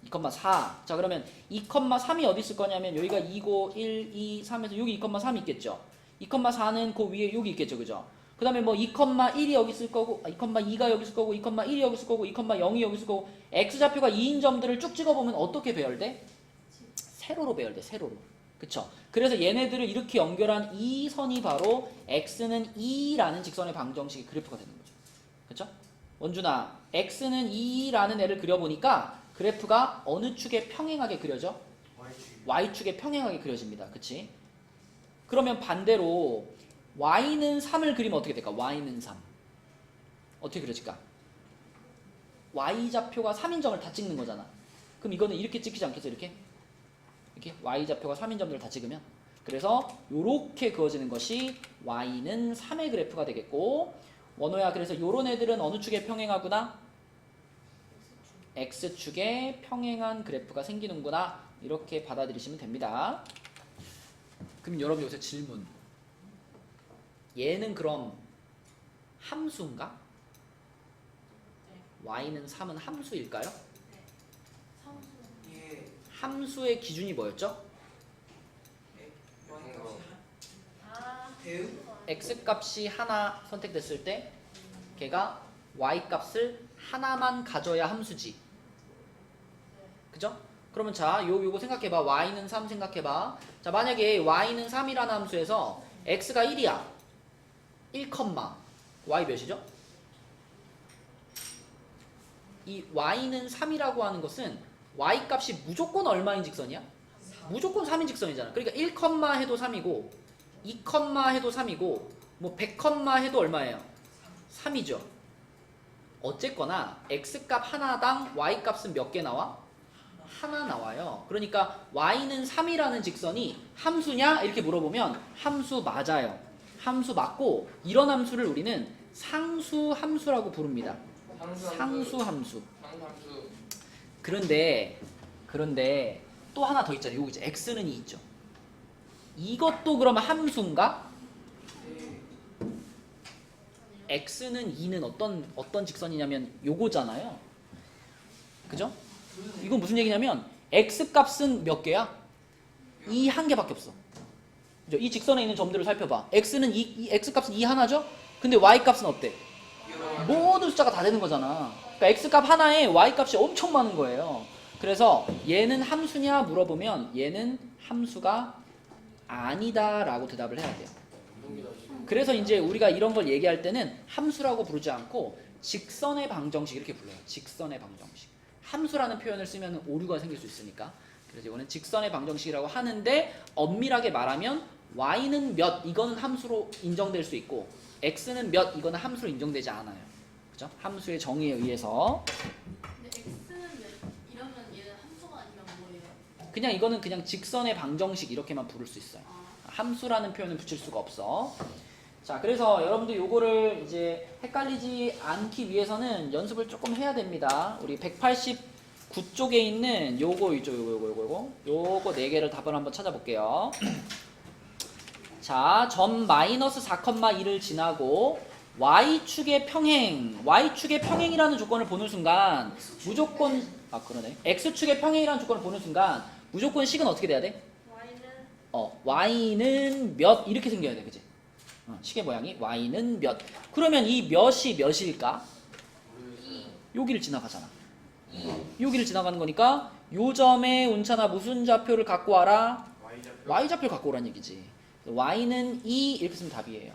2,4. 자, 그러면 2,3이 어디 있을 거냐면 여기가 2고 1, 2, 3에서 여기 2,3이 있겠죠. 2,4는 그 위에 여기 있겠죠. 그죠? 그 다음에 뭐 2,1이 여기 있을 거고 2,2가 여기 있을 거고 2,1이 여기 있을 거고 2,0이 여기 있을 거고 x좌표가 2인 점들을 쭉 찍어보면 어떻게 배열돼? 세로로 배열돼. 세로로. 그쵸? 그래서 얘네들을 이렇게 연결한 이 선이 바로 x는 2라는 직선의 방정식의 그래프가 되는 거죠. 그쵸? 원준아, x는 2라는 애를 그려보니까 그래프가 어느 축에 평행하게 그려져? y축에 평행하게 그려집니다. 그치? 그러면 반대로 y는 3을 그리면 어떻게 될까? y는 3 어떻게 그려질까? y좌표가 3인점을 다 찍는 거잖아. 그럼 이거는 이렇게 찍히지 않겠어? 이렇게 y좌표가 3인점들을 다 찍으면, 그래서 요렇게 그어지는 것이 y는 3의 그래프가 되겠고, 원호야, 그래서 요런 애들은 어느 축에 평행하구나? x축에 평행한 그래프가 생기는구나, 이렇게 받아들이시면 됩니다. 그럼 여러분 여기서 질문, 얘는 그럼 함수인가? y는 3은 함수일까요? 예. 함수의 기준이 뭐였죠? 대응? x값이 하나 선택됐을 때 걔가 y값을 하나만 가져야 함수지. 그죠? 그러면 자, 요거 생각해봐. y는 3 생각해봐. 자, 만약에 y는 3이라는 함수에서 x가 1이야. 1, y 몇이죠? 이 y는 3이라고 하는 것은 y값이 무조건 얼마인 직선이야? 무조건 3인 직선이잖아. 그러니까 1, 해도 3이고 2, 해도 3이고 뭐 100, 해도 얼마예요? 3이죠. 어쨌거나 x값 하나당 y값은 몇 개 나와? 하나 나와요. 그러니까 y는 3이라는 직선이 함수냐? 이렇게 물어보면 함수 맞아요. 함수 맞고, 이런 함수를 우리는 상수함수라고 부릅니다. 상수함수. 그런데 또 하나 더 있잖아요. 여기 이제 x는 2 있죠. 이것도 그러면 함수인가? x는 2는 어떤 직선이냐면 요거잖아요. 그죠? 이건 무슨 얘기냐면 x값은 몇 개야? 2 한 개밖에 없어. 그죠? 이 직선에 있는 점들을 살펴봐. x는 이 x값은 2 하나죠? 근데 y값은 어때? 모든 숫자가 다 되는 거잖아. 그러니까 x값 하나에 y값이 엄청 많은 거예요. 그래서 얘는 함수냐 물어보면 얘는 함수가 아니다 라고 대답을 해야 돼요. 그래서 이제 우리가 이런 걸 얘기할 때는 함수라고 부르지 않고 직선의 방정식 이렇게 불러요. 직선의 방정식. 함수라는 표현을 쓰면 오류가 생길 수 있으니까. 그래서 이거는 직선의 방정식이라고 하는데, 엄밀하게 말하면 y는 몇, 이거는 함수로 인정될 수 있고 x는 몇, 이거는 함수로 인정되지 않아요. 그죠? 함수의 정의에 의해서. 근데 x는 몇 이러면 얘는 함수가 아니면 뭐예요? 그냥 이거는 그냥 직선의 방정식 이렇게만 부를 수 있어요. 함수라는 표현을 붙일 수가 없어. 자, 그래서 여러분들 요거를 이제 헷갈리지 않기 위해서는 연습을 조금 해야 됩니다. 우리 189쪽에 있는 요거 4개를 답을 한번 찾아볼게요. 자, 점 마이너스 4,2를 지나고 y축의 평행이라는 조건을 보는 순간 무조건, 그러네. x축의 평행이라는 조건을 보는 순간 무조건 식은 어떻게 돼야 돼? y는 몇, 이렇게 생겨야 돼. 그치? 식의 모양이 y는 몇. 그러면 이 몇이 몇일까? 여기를 지나가잖아. 여기를 지나가는 거니까 요 점에 운차나 무슨 좌표를 갖고 와라? y좌표를 갖고 오라는 얘기지. y는 2 이렇게 쓰면 답이에요.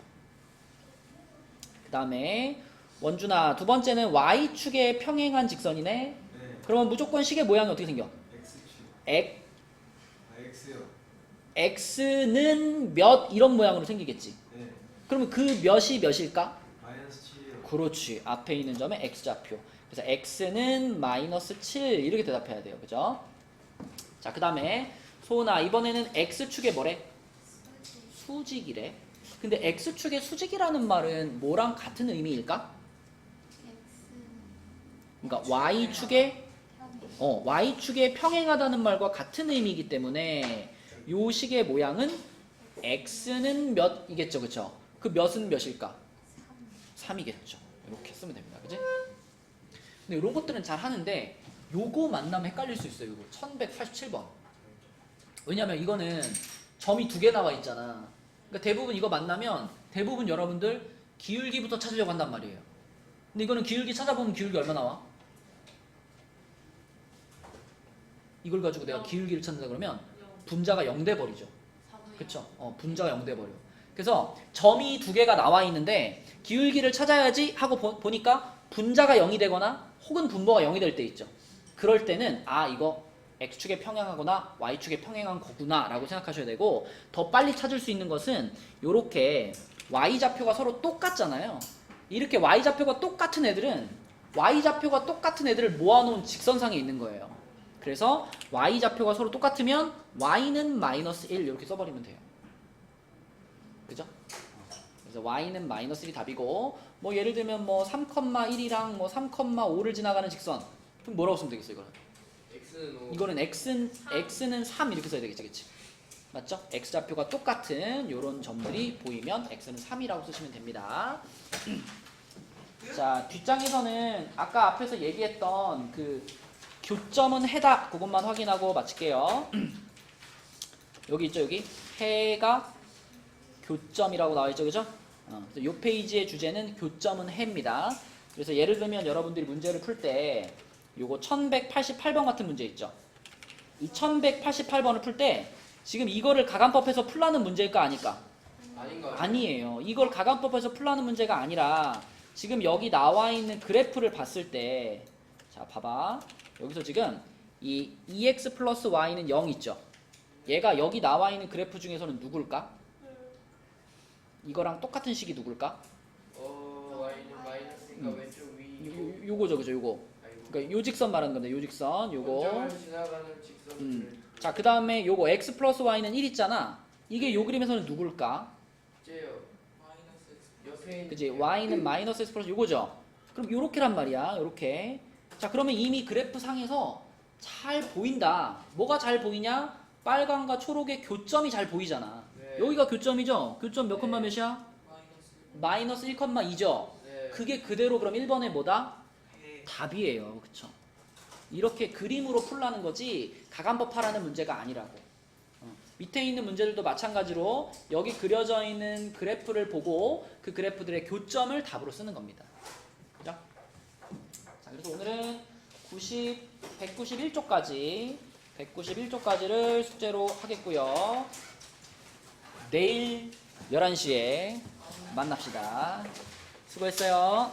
그 다음에 원준아, 두 번째는 y축에 평행한 직선이네. 네. 그러면 무조건 식의 모양이 어떻게 생겨? X축. X요. x는 몇, 이런 모양으로 생기겠지. 네. 그러면 그 몇이 몇일까? 마이너스 7이요. 그렇지. 앞에 있는 점의 x좌표. 그래서 x는 마이너스 7 이렇게 대답해야 돼요. 그죠? 자, 그 다음에 소은아, 이번에는 x축에 뭐래? 수직이래. 근데 x축의 수직이라는 말은 뭐랑 같은 의미일까? 그러니까 y축에 평행하다는 말과 같은 의미이기 때문에 요 식의 모양은 x는 몇이겠죠, 그쵸? 그 몇은 몇일까? 3이겠죠. 이렇게 쓰면 됩니다, 그지? 근데 이런 것들은 잘 하는데 요거 만나면 헷갈릴 수 있어요. 이거 1187번. 왜냐면 이거는 점이 2개 나와 있잖아. 그러니까 대부분 이거 만나면 대부분 여러분들 기울기부터 찾으려고 한단 말이에요. 근데 이거는 기울기 찾아보면 기울기 얼마 나와? 이걸 가지고 내가 기울기를 찾는다 그러면 분자가 0 돼 버리죠. 그쵸? 분자가 0 돼 버려. 그래서 점이 2개가 나와 있는데 기울기를 찾아야지 하고 보니까 분자가 0이 되거나 혹은 분모가 0이 될 때 있죠. 그럴 때는 아 이거 x축에 평행하거나 y축에 평행한 거구나 라고 생각하셔야 되고, 더 빨리 찾을 수 있는 것은 요렇게 y좌표가 서로 똑같잖아요. 이렇게 y좌표가 똑같은 애들을 모아놓은 직선상에 있는 거예요. 그래서 y좌표가 서로 똑같으면 y는 마이너스 1 이렇게 써버리면 돼요. 그죠? 그래서 y는 마이너스 1이 답이고, 뭐 예를 들면 뭐 3,1이랑 뭐 3,5를 지나가는 직선, 그럼 뭐라고 쓰면 되겠어 이거는? x는 5. 이거는 x는 3 이렇게 써야 되겠지, 그치? 맞죠? x좌표가 똑같은 요런 점들이 보이면 x는 3이라고 쓰시면 됩니다. 자, 뒷장에서는 아까 앞에서 얘기했던 그 교점은 해다 그것만 확인하고 마칠게요. 여기 있죠, 여기 해가 교점이라고 나와 있죠, 그죠? 그래서 요 페이지의 주제는 교점은 해입니다. 그래서 예를 들면 여러분들이 문제를 풀 때 요거 1188번 같은 문제 있죠. 이 1188번을 풀 때 지금 이거를 가간법에서 풀라는 문제일까 아닐까? 아닌가? 아니에요. 이걸 가간법에서 풀라는 문제가 아니라 지금 여기 나와 있는 그래프를 봤을 때, 자 봐봐, 여기서 지금 이 2x 플러스 y는 0 있죠. 얘가 여기 나와 있는 그래프 중에서는 누굴까? 이거랑 똑같은 식이 누굴까? y는 마이너스니까 왼쪽 위. 요거죠, 그죠? 요거. 아이고. 그러니까 요 직선 말하는 건데, 요 직선, 요거. 점을 지나가는 직선을. 자, 그 다음에 요거 x 플러스 y는 1 있잖아. 이게 요 그림에서는 누굴까? 째요. 옆에 있는. 그지? y는 마이너스 x 플러스 요거죠. 그럼 요렇게란 말이야. 요렇게. 자, 그러면 이미 그래프 상에서 잘 보인다. 뭐가 잘 보이냐? 빨강과 초록의 교점이 잘 보이잖아. 네. 여기가 교점이죠? 교점 몇 콤마 네. 몇이야? 마이너스 1,2죠? 네. 그게 그대로 그럼 1번에 뭐다? 답이에요. 그쵸? 이렇게 그림으로 풀라는 거지 가간법 하라는 문제가 아니라고. 밑에 있는 문제들도 마찬가지로 여기 그려져 있는 그래프를 보고 그 그래프들의 교점을 답으로 쓰는 겁니다. 그죠? 자, 그래서 오늘은 191쪽까지를 숙제로 하겠고요. 내일 11시에 만납시다. 수고했어요.